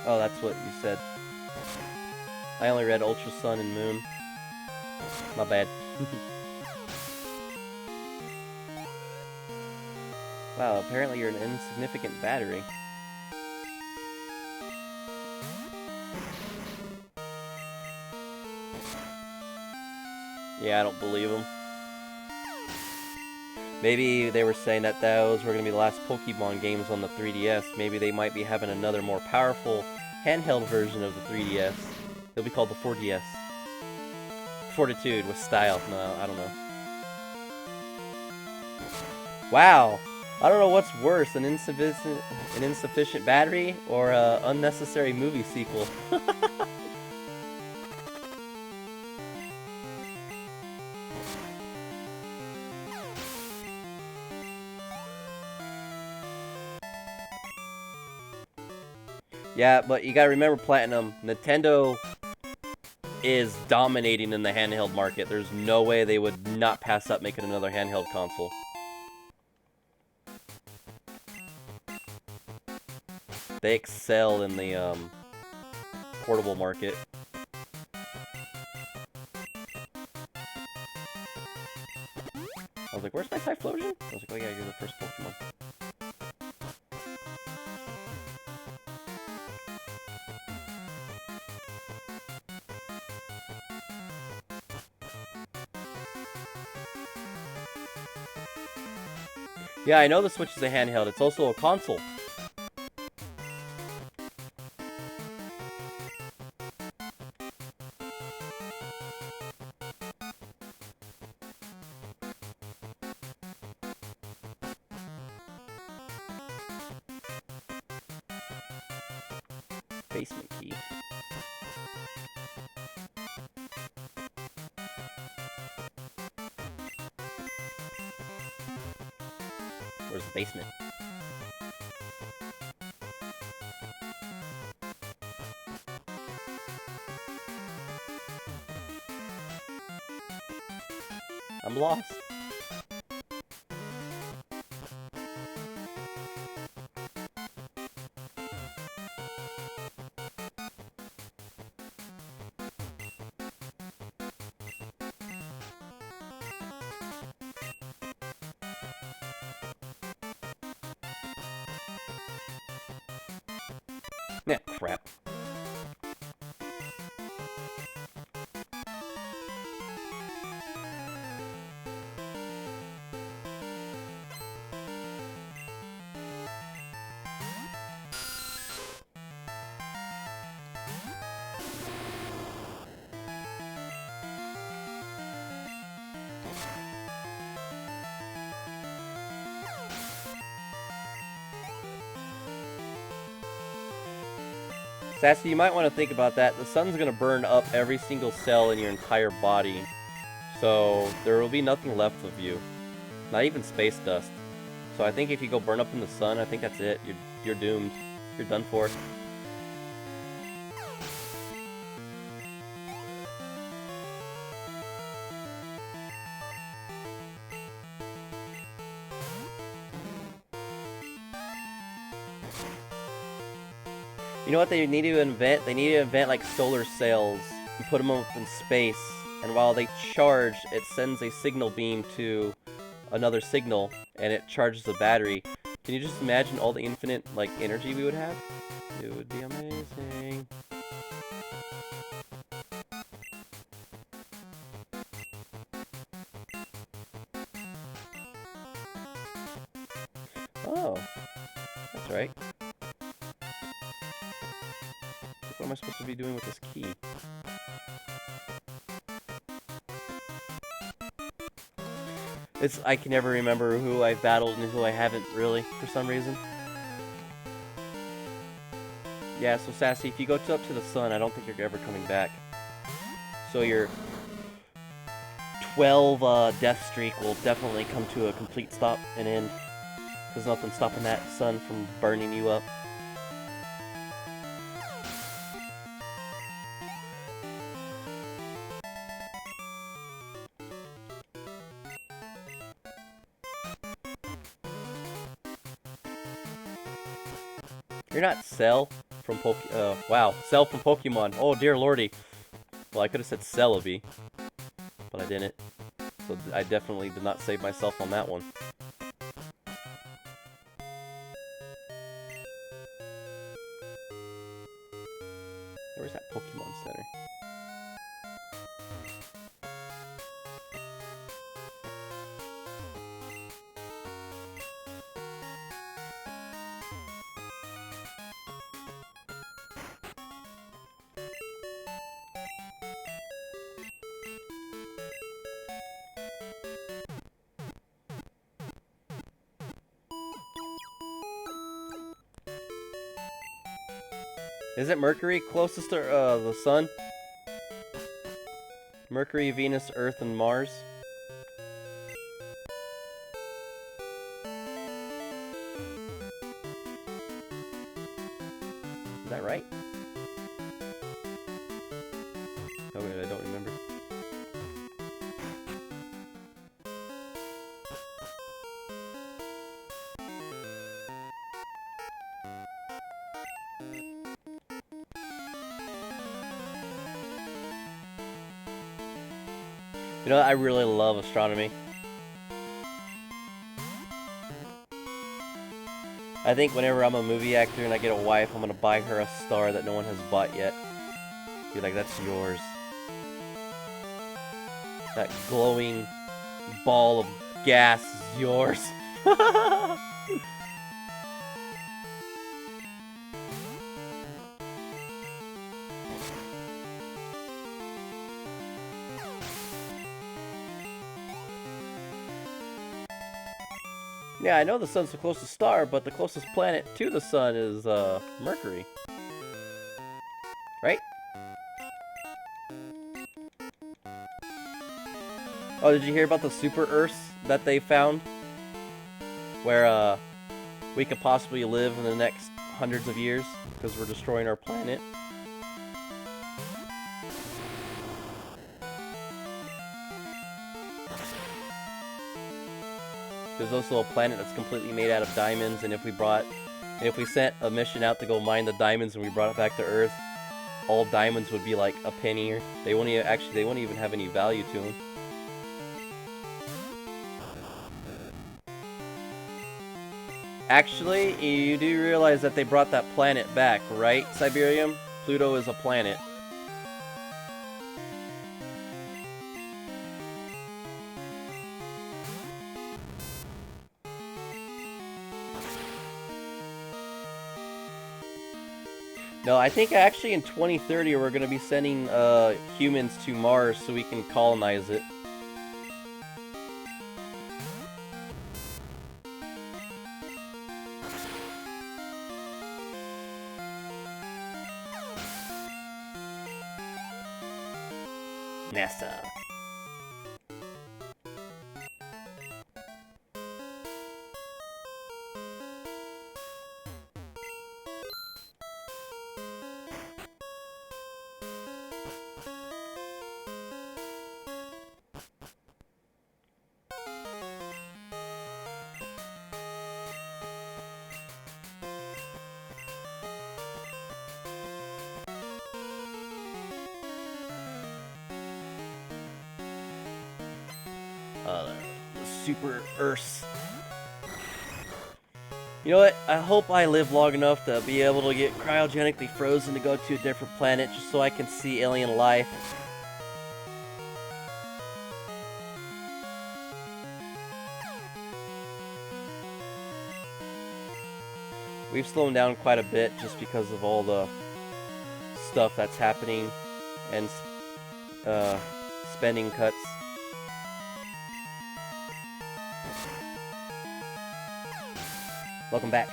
Oh, that's what you said. I only read Ultra Sun and Moon. My bad. Wow, apparently you're an insignificant battery. Yeah, I don't believe them. Maybe they were saying that those were going to be the last Pokemon games on the 3DS. Maybe they might be having another more powerful handheld version of the 3DS. It'll be called the 4DS. Fortitude with style. No, I don't know. Wow. I don't know what's worse, an insufficient battery or an unnecessary movie sequel. Yeah, but you gotta remember, Platinum, Nintendo is dominating in the handheld market. There's no way they would not pass up making another handheld console. They excel in the portable market. like, where's my Typhlosion? I was like, oh yeah, you're the first Pokemon. Yeah, I know the Switch is a handheld. It's also a console. Basement key. Where's the basement? I'm lost. Yeah, crap. Sassy, you might want to think about that. The sun's going to burn up every single cell in your entire body. So there will be nothing left of you. Not even space dust. So I think if you go burn up in the sun, I think that's it. You're doomed. You're done for. You know what they need to invent? They need to invent like solar sails and put them up in space. And while they charge, it sends a signal beam to another signal, and it charges the battery. Can you just imagine all the infinite like energy we would have? It would be amazing. Oh, that's right. What am I supposed to be doing with this key? I can never remember who I've battled and who I haven't, really, for some reason. Yeah, so Sassy, if you go up to the sun, I don't think you're ever coming back. So your 12 death streak will definitely come to a complete stop and end. There's nothing stopping that sun from burning you up. You're not Cell from wow, Cell from Pokemon. Oh dear lordy. Well, I could have said Celebi, but I didn't. So I definitely did not save myself on that one. Where's that Pokemon Center? Is it Mercury closest to the sun? Mercury, Venus, Earth, and Mars? Is that right? Oh wait, I don't remember. You know, I really love astronomy. I think whenever I'm a movie actor and I get a wife, I'm gonna buy her a star that no one has bought yet. Be like, that's yours. That glowing ball of gas is yours. Yeah, I know the sun's the closest star, but the closest planet to the sun is, Mercury. Right? Oh, did you hear about the super Earths that they found? Where, we could possibly live in the next hundreds of years, because we're destroying our planet. There's also a planet that's completely made out of diamonds, and if we sent a mission out to go mine the diamonds and we brought it back to Earth, all diamonds would be like a penny. They won't even have any value to them. Actually, you do realize that they brought that planet back, right, Siberium? Pluto is a planet. No, I think actually in 2030 we're going to be sending humans to Mars so we can colonize it. NASA. The super Earths. You know what? I hope I live long enough to be able to get cryogenically frozen to go to a different planet just so I can see alien life. We've slowed down quite a bit just because of all the stuff that's happening and spending cuts. Welcome back.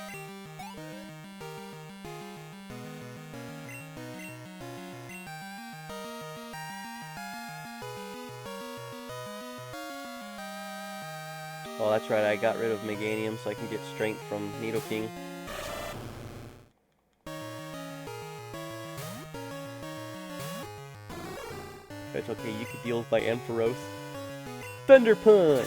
Well, that's right, I got rid of Meganium so I can get strength from Nidoking. It's okay, you can deal with my Ampharos. Thunder Punch!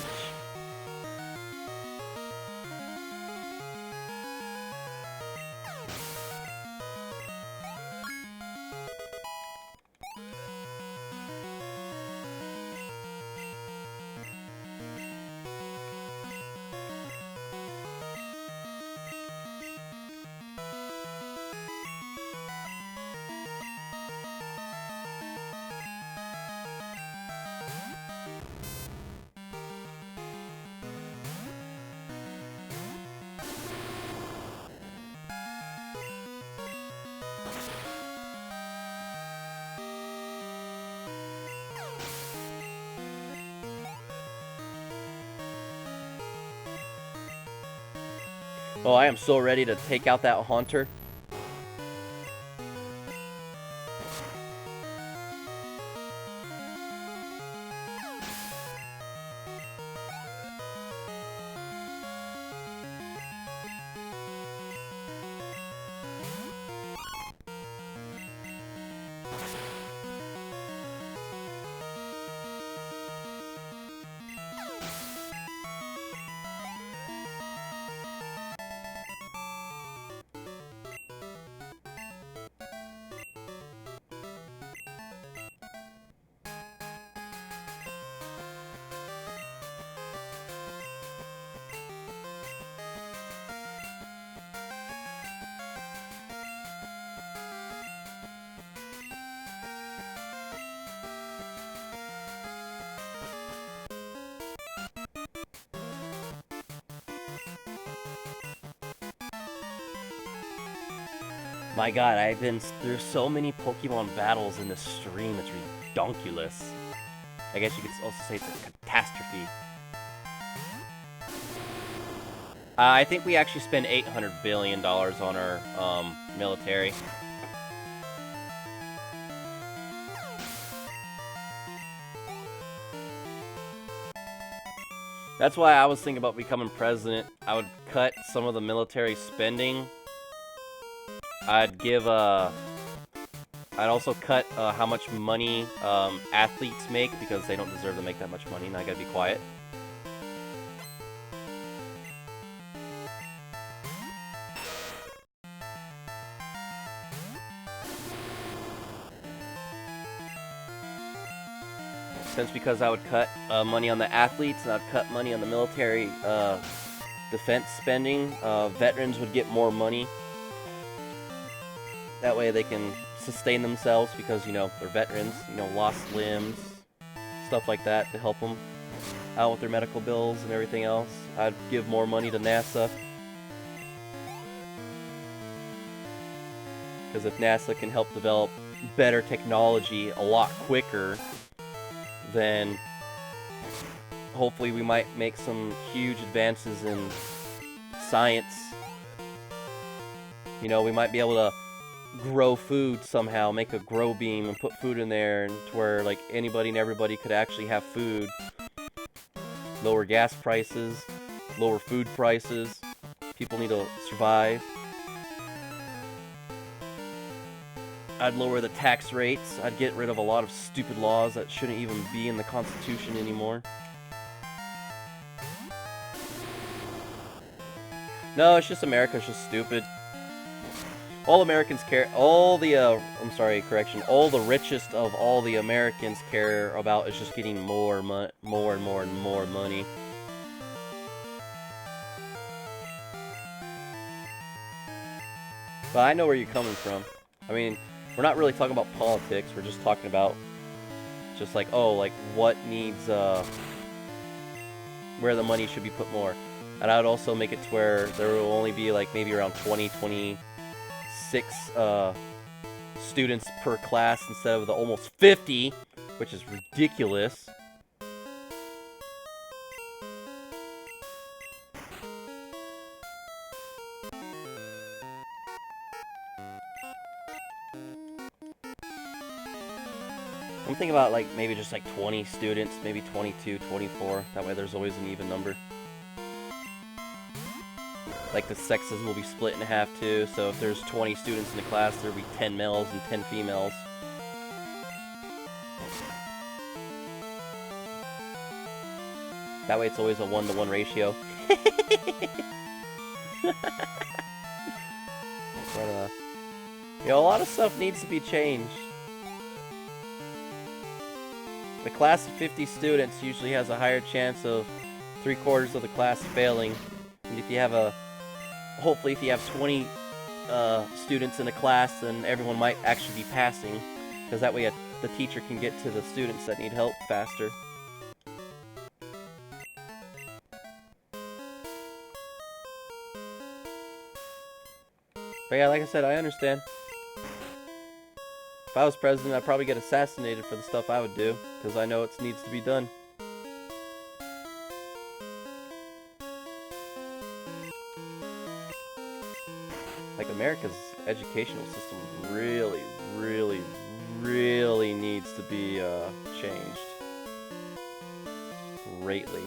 Oh, I am so ready to take out that Haunter. My god, I've been through so many Pokemon battles in this stream, it's redonkulous. I guess you could also say it's a catastrophe. I think we actually spend $800 billion on our military. That's why I was thinking about becoming president. I would cut some of the military spending. I'd also cut how much money athletes make, because they don't deserve to make that much money, and I gotta be quiet. Since because I would cut money on the athletes, and I'd cut money on the military defense spending, veterans would get more money. That way they can sustain themselves, because, you know, they're veterans, you know, lost limbs, stuff like that, to help them out with their medical bills and everything else. I'd give more money to NASA. Because if NASA can help develop better technology a lot quicker, then hopefully we might make some huge advances in science. You know, we might be able to grow food somehow, make a grow beam and put food in there, and to where like anybody and everybody could actually have food. Lower gas prices, lower food prices. People need to survive. I'd lower the tax rates. I'd get rid of a lot of stupid laws that shouldn't even be in the Constitution anymore. No, it's just America's just stupid. All Americans care, all the richest of all the Americans care about is just getting more and more money. But I know where you're coming from. I mean, we're not really talking about politics, we're just talking about just like, oh, like what needs, where the money should be put more. And I would also make it to where there will only be like maybe around 26 students per class instead of the almost 50, which is ridiculous. I'm thinking about like maybe just like 20 students, maybe 22, 24. That way there's always an even number. Like the sexes will be split in half too, so if there's 20 students in the class, there'll be 10 males and 10 females. That way it's always a 1-to-1 ratio. But, you know, a lot of stuff needs to be changed. The class of 50 students usually has a higher chance of 3/4 of the class failing. And if you have hopefully if you have 20 students in a class, then everyone might actually be passing. Because that way the teacher can get to the students that need help faster. But yeah, like I said, I understand. If I was president, I'd probably get assassinated for the stuff I would do, because I know it needs to be done. Like, America's educational system really, really, really needs to be changed. Greatly.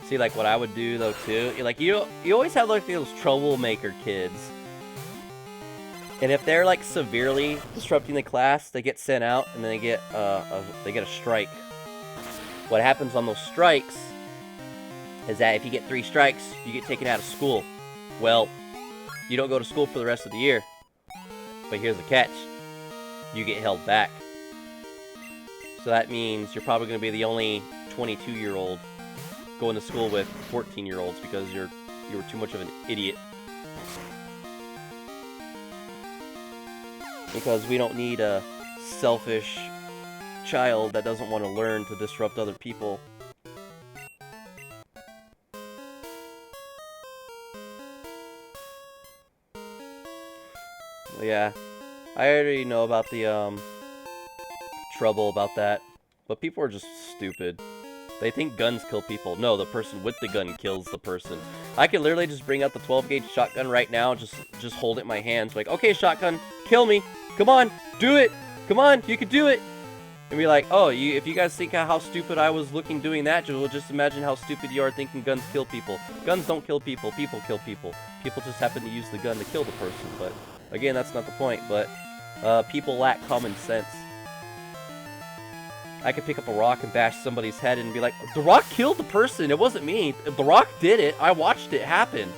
See, like, what I would do, though, too, like, you always have, like, those troublemaker kids. And if they're, like, severely disrupting the class, they get sent out, and then they get a strike. What happens on those strikes is that if you get 3 strikes, you get taken out of school. Well, You don't go to school for the rest of the year. But here's the catch. You get held back. So that means you're probably going to be the only 22-year-old going to school with 14-year-olds because you were too much of an idiot. Because we don't need a selfish child that doesn't want to learn to disrupt other people. Yeah, I already know about the trouble about that, but people are just stupid. They think guns kill people. No, the person with the gun kills the person. I could literally just bring out the 12-gauge shotgun right now, just hold it in my hands, like, okay, shotgun, kill me. Come on, do it. Come on, you can do it. And be like, oh, if you guys think how stupid I was looking doing that, just imagine how stupid you are thinking guns kill people. Guns don't kill people. People kill people. People just happen to use the gun to kill the person. But again, that's not the point. But people lack common sense. I could pick up a rock and bash somebody's head and be like, the rock killed the person. It wasn't me. The rock did it. I watched it happen.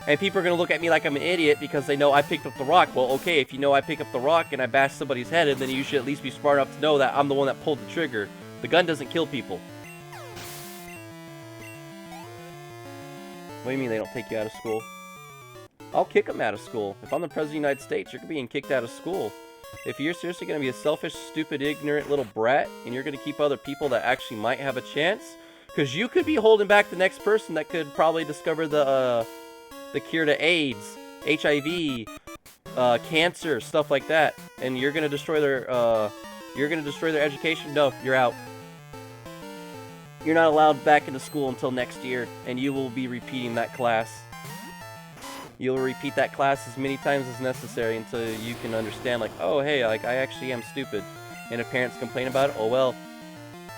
And people are going to look at me like I'm an idiot because they know I picked up the rock. Well, okay, if you know I pick up the rock and I bash somebody's head in, then you should at least be smart enough to know that I'm the one that pulled the trigger. The gun doesn't kill people. What do you mean they don't take you out of school? I'll kick them out of school. If I'm the President of the United States, you're being kicked out of school. If you're seriously going to be a selfish, stupid, ignorant little brat, and you're going to keep other people that actually might have a chance, because you could be holding back the next person that could probably discover the cure to AIDS, HIV, cancer, stuff like that, and you're gonna destroy their education. No, you're out. You're not allowed back into school until next year, and you will be repeating that class. You'll repeat that class as many times as necessary until you can understand, like, oh, hey, like, I actually am stupid. And if parents complain about it, oh, well,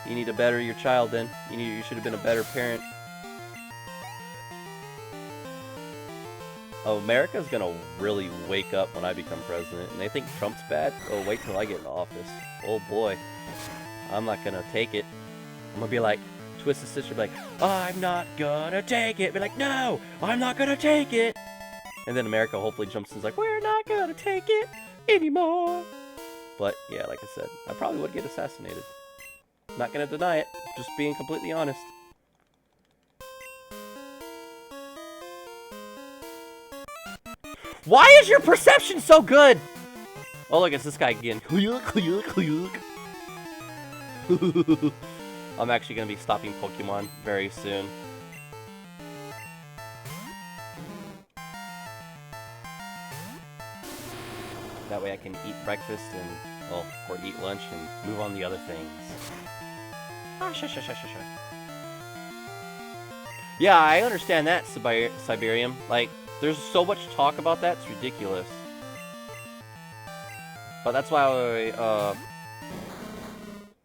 you need to better your child then. You should have been a better parent. Oh, America's gonna really wake up when I become president, and they think Trump's bad? Oh, wait till I get in office. Oh boy. I'm not gonna take it. I'm gonna be like, Twisted Sister, be like, I'm not gonna take it. Be like, no, I'm not gonna take it. And then America hopefully jumps in and is like, we're not gonna take it anymore. But yeah, like I said, I probably would get assassinated. Not gonna deny it, just being completely honest. Why is your perception so good? Oh, look, it's this guy again. I'm actually going to be stopping Pokemon very soon. That way I can eat breakfast and, well, or eat lunch and move on to other things. Yeah, I understand that, Siberium. Like, there's so much talk about that, it's ridiculous. But that's why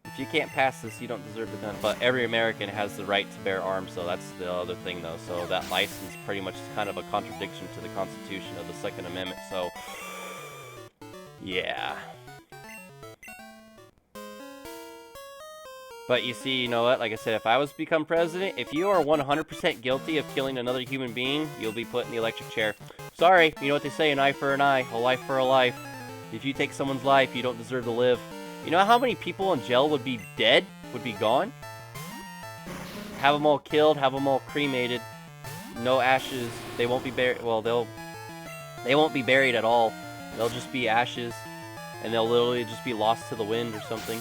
if you can't pass this, you don't deserve the gun. But every American has the right to bear arms, so that's the other thing, though. So that license pretty much is kind of a contradiction to the Constitution of the Second Amendment, so... yeah. But you see, you know what? Like I said, if I was to become president, if you are 100% guilty of killing another human being, you'll be put in the electric chair. Sorry, you know what they say, an eye for an eye, a life for a life. If you take someone's life, you don't deserve to live. You know how many people in jail would be dead? Would be gone? Have them all killed, have them all cremated. No ashes. They won't be buried. Well, they won't be buried at all. They'll just be ashes. And they'll literally just be lost to the wind or something.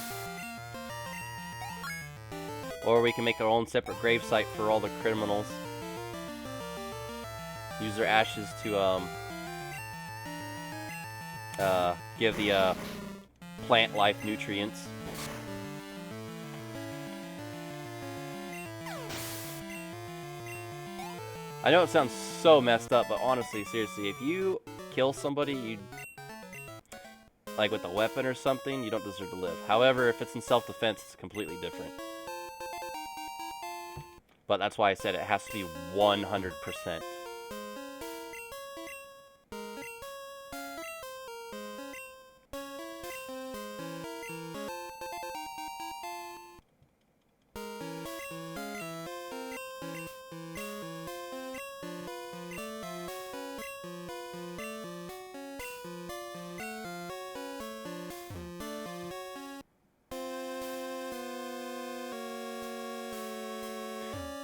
Or we can make our own separate gravesite for all the criminals. Use their ashes to, give the, plant life nutrients. I know it sounds so messed up, but honestly, seriously, if you kill somebody, like with a weapon or something, you don't deserve to live. However, if it's in self-defense, it's completely different. But that's why I said it has to be 100%.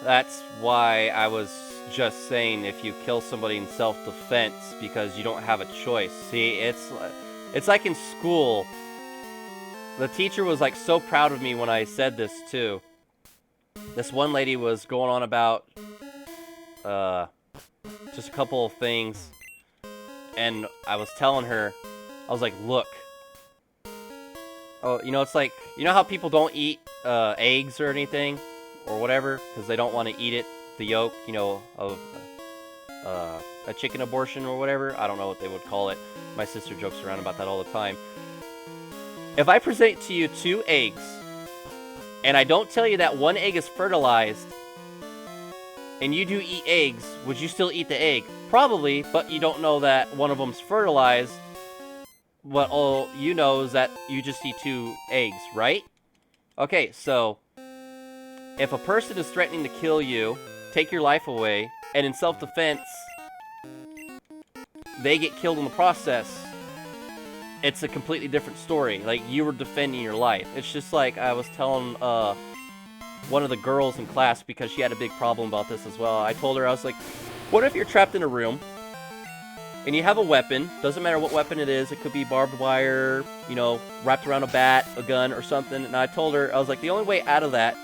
That's why I was just saying if you kill somebody in self-defense because you don't have a choice. See, it's like in school. The teacher was like so proud of me when I said this too. This one lady was going on about just a couple of things, and I was telling her, I was like, look. Oh, you know, it's like, you know how people don't eat eggs or anything or whatever because they don't want to eat it, the yolk, you know, of a chicken abortion or whatever. I don't know what they would call it. My sister jokes around about that all the time. If I present to you 2 eggs, and I don't tell you that one egg is fertilized, and you do eat eggs, would you still eat the egg? Probably, but you don't know that one of them's fertilized. What all you know is that you just eat 2 eggs, right? Okay, so if a person is threatening to kill you, take your life away, and in self-defense, they get killed in the process, it's a completely different story. Like, you were defending your life. It's just like I was telling one of the girls in class, because she had a big problem about this as well. I told her, I was like, what if you're trapped in a room, and you have a weapon, doesn't matter what weapon it is, it could be barbed wire, you know, wrapped around a bat, a gun, or something, and I told her, I was like, the only way out of that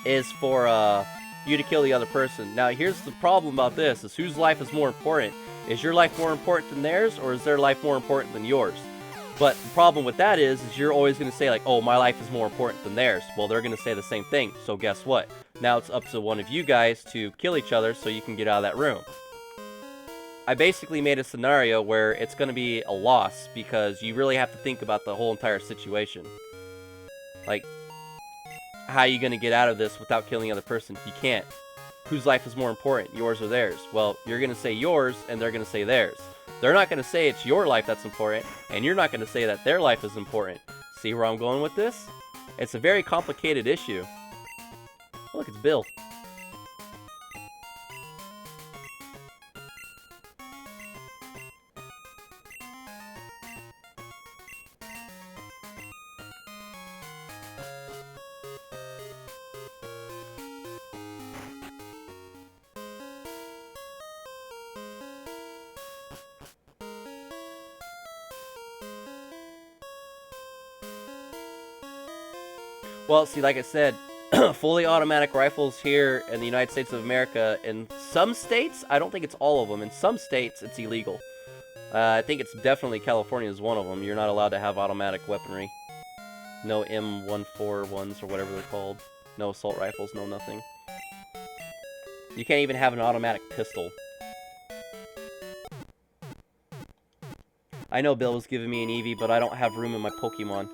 is for you to kill the other person. Now, here's the problem about this, is whose life is more important? Is your life more important than theirs, or is their life more important than yours? But the problem with that is you're always going to say, like, oh, my life is more important than theirs. Well, they're going to say the same thing, so guess what? Now it's up to one of you guys to kill each other so you can get out of that room. I basically made a scenario where it's going to be a loss, because you really have to think about the whole entire situation. Like, how are you going to get out of this without killing the other person? You can't. Whose life is more important, yours or theirs? Well, you're going to say yours, and they're going to say theirs. They're not going to say it's your life that's important, and you're not going to say that their life is important. See where I'm going with this? It's a very complicated issue. Oh, look, it's Bill. Well, see, like I said, fully automatic rifles here in the United States of America, in some states, I don't think it's all of them, in some states it's illegal. I think it's definitely California is one of them. You're not allowed to have automatic weaponry. No M141s or whatever they're called. No assault rifles, no nothing. You can't even have an automatic pistol. I know Bill was giving me an Eevee, but I don't have room in my Pokémon.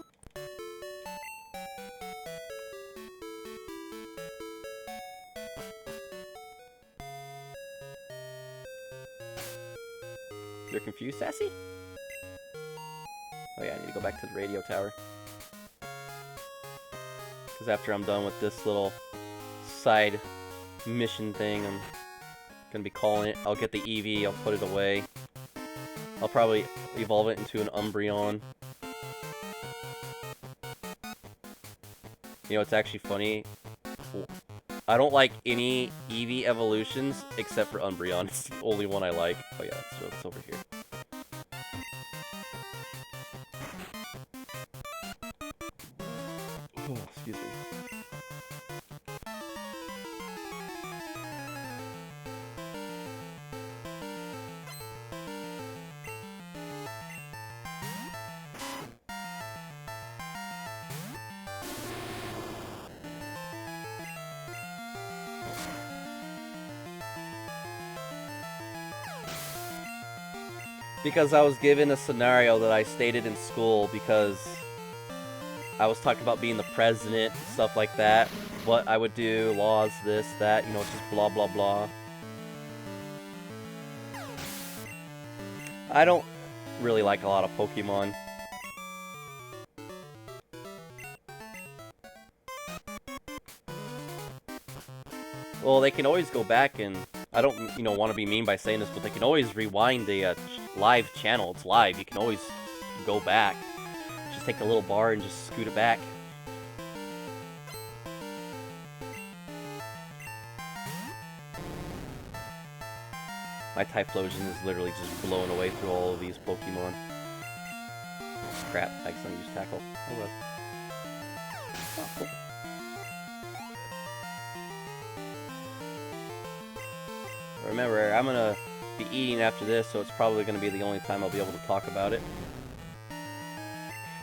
You're confused, Sassy? Oh yeah, I need to go back to the radio tower. Because after I'm done with this little side mission thing, I'm gonna be calling it. I'll get the Eevee, I'll put it away. I'll probably evolve it into an Umbreon. You know, it's actually funny. I don't like any Eevee evolutions except for Umbreon. It's the only one I like. Oh yeah, it's over here. Oh, excuse me. Because I was given a scenario that I stated in school, because I was talking about being the president, stuff like that, what I would do, laws, this, that, you know, just blah, blah, blah. I don't really like a lot of Pokemon. Well, they can always go back and, I don't, you know, want to be mean by saying this, but they can always rewind the live channel. It's live. You can always go back. Just take a little bar and just scoot it back. My Typhlosion is literally just blowing away through all of these Pokemon. Crap, I accidentally used Tackle. Oh well. Oh, cool. Remember, I'm gonna be eating after this, so it's probably gonna be the only time I'll be able to talk about it.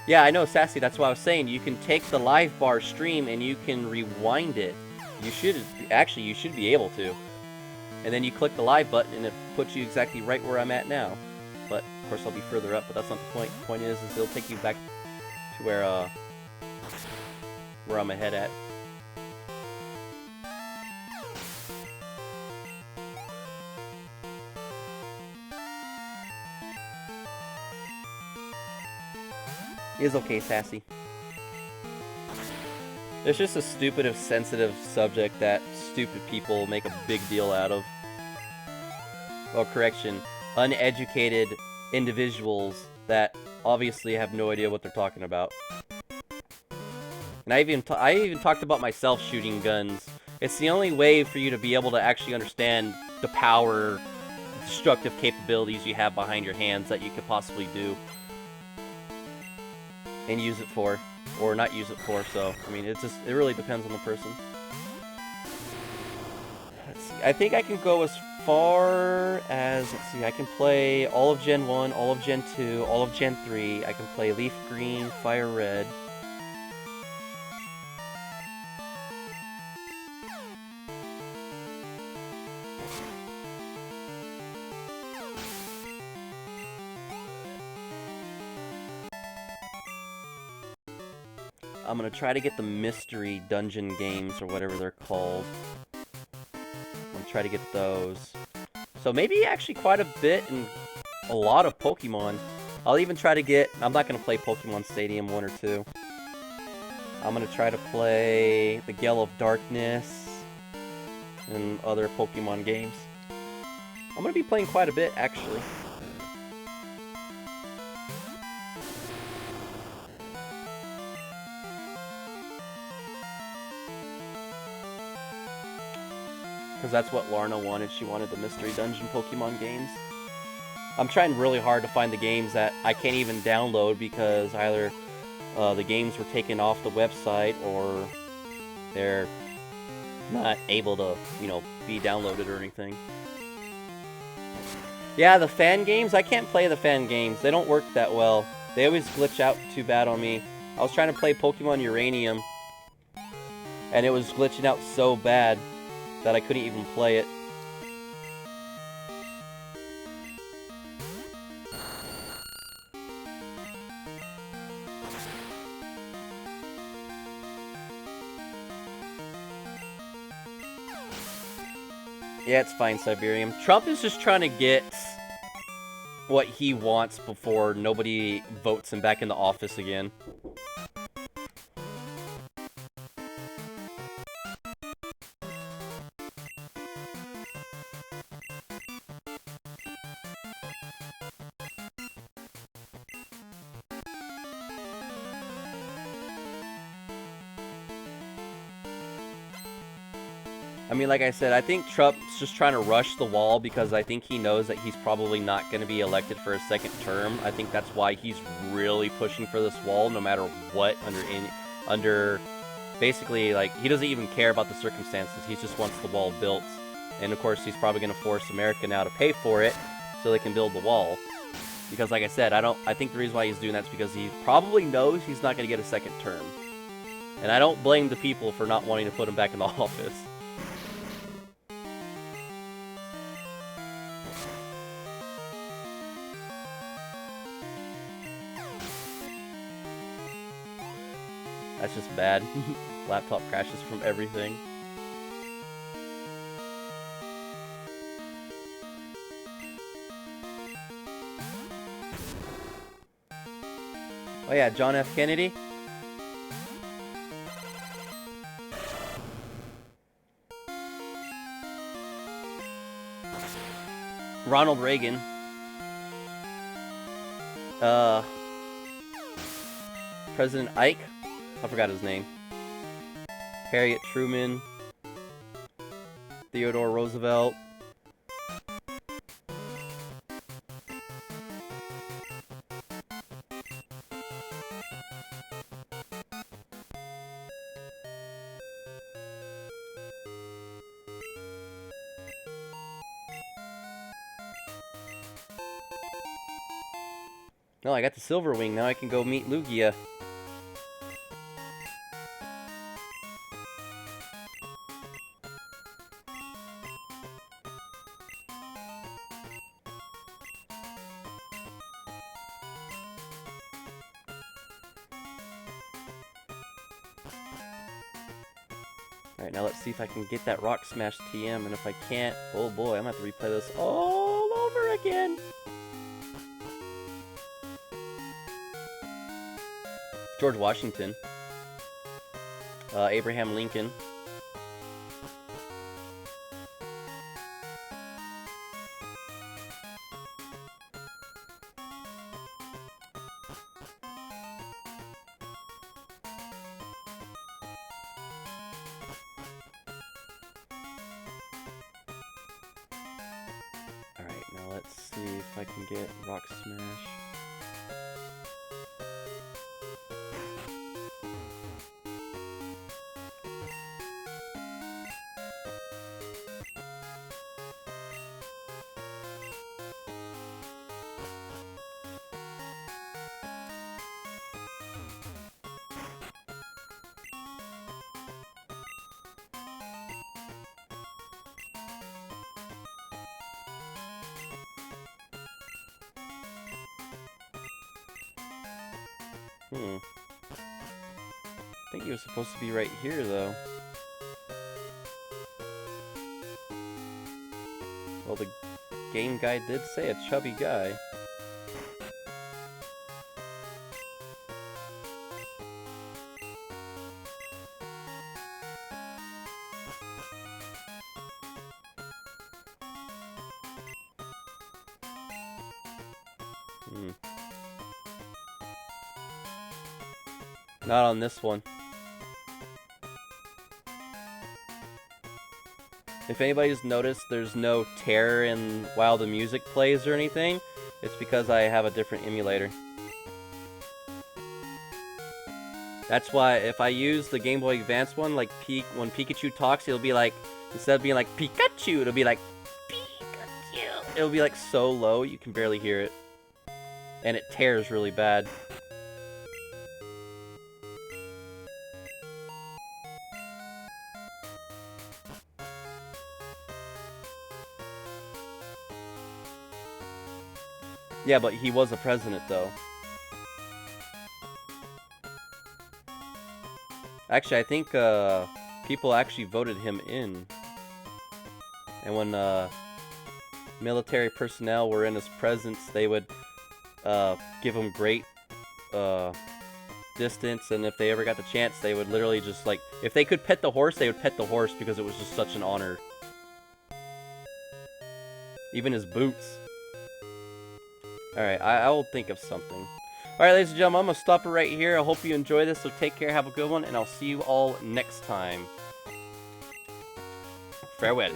Yeah, I know, Sassy, that's what I was saying. You can take the live bar stream and you can rewind it. You should be able to. And then you click the live button and it puts you exactly right where I'm at now. But, of course, I'll be further up, but that's not the point. The point is it'll take you back to where I'm ahead at. It's okay, Sassy. It's just a stupid, sensitive subject that stupid people make a big deal out of. Well, correction, uneducated individuals that obviously have no idea what they're talking about. And I even talked about myself shooting guns. It's the only way for you to be able to actually understand the power, destructive capabilities you have behind your hands that you could possibly do. And use it for, or not use it for, so, I mean, it really depends on the person. Let's see, I think I can go as far as, let's see, I can play all of Gen 1, all of Gen 2, all of Gen 3, I can play Leaf Green, Fire Red. I'm gonna try to get the mystery dungeon games, or whatever they're called. I'm gonna try to get those. So maybe actually quite a bit and a lot of Pokemon. I'll even try to get... I'm not gonna play Pokemon Stadium 1 or 2. I'm gonna try to play the Gale of Darkness and other Pokemon games. I'm gonna be playing quite a bit, actually. Because that's what Larna wanted. She wanted the Mystery Dungeon Pokemon games. I'm trying really hard to find the games that I can't even download because either the games were taken off the website or they're not able to, you know, be downloaded or anything. Yeah, the fan games, I can't play the fan games. They don't work that well. They always glitch out too bad on me. I was trying to play Pokemon Uranium, and it was glitching out so bad that I couldn't even play it. Yeah, it's fine, Siberium. Trump is just trying to get what he wants before nobody votes him back in the office again. I mean, like I said, I think Trump's just trying to rush the wall because I think he knows that he's probably not going to be elected for a second term. I think that's why he's really pushing for this wall, no matter what, under basically, like, he doesn't even care about the circumstances. He just wants the wall built. And, of course, he's probably going to force America now to pay for it so they can build the wall. Because, like I said, I think the reason why he's doing that is because he probably knows he's not going to get a second term. And I don't blame the people for not wanting to put him back in the office. That's just bad. Laptop crashes from everything. Oh yeah, John F. Kennedy. Ronald Reagan. President Ike. I forgot his name. Harriet Truman. Theodore Roosevelt. No, I got the silver wing. Now I can go meet Lugia. Alright, now let's see if I can get that Rock Smash TM, and if I can't, oh boy, I'm gonna have to replay this all over again! George Washington. Abraham Lincoln. Alright, now let's see if I can get Rock Smash. I think he was supposed to be right here, though. Well, the game guy did say a chubby guy. Not on this one. If anybody's noticed, there's no tear in while the music plays or anything. It's because I have a different emulator. That's why if I use the Game Boy Advance one, like when Pikachu talks, it'll be like, instead of being like Pikachu, it'll be like Pikachu. It'll be like so low you can barely hear it. And it tears really bad. Yeah, but he was a president, though. Actually, I think people actually voted him in. And when military personnel were in his presence, they would give him great distance, and if they ever got the chance, they would literally just, like, if they could pet the horse, they would pet the horse because it was just such an honor. Even his boots. Alright, I will think of something. Alright, ladies and gentlemen, I'm going to stop it right here. I hope you enjoy this, so take care, have a good one, and I'll see you all next time. Farewell.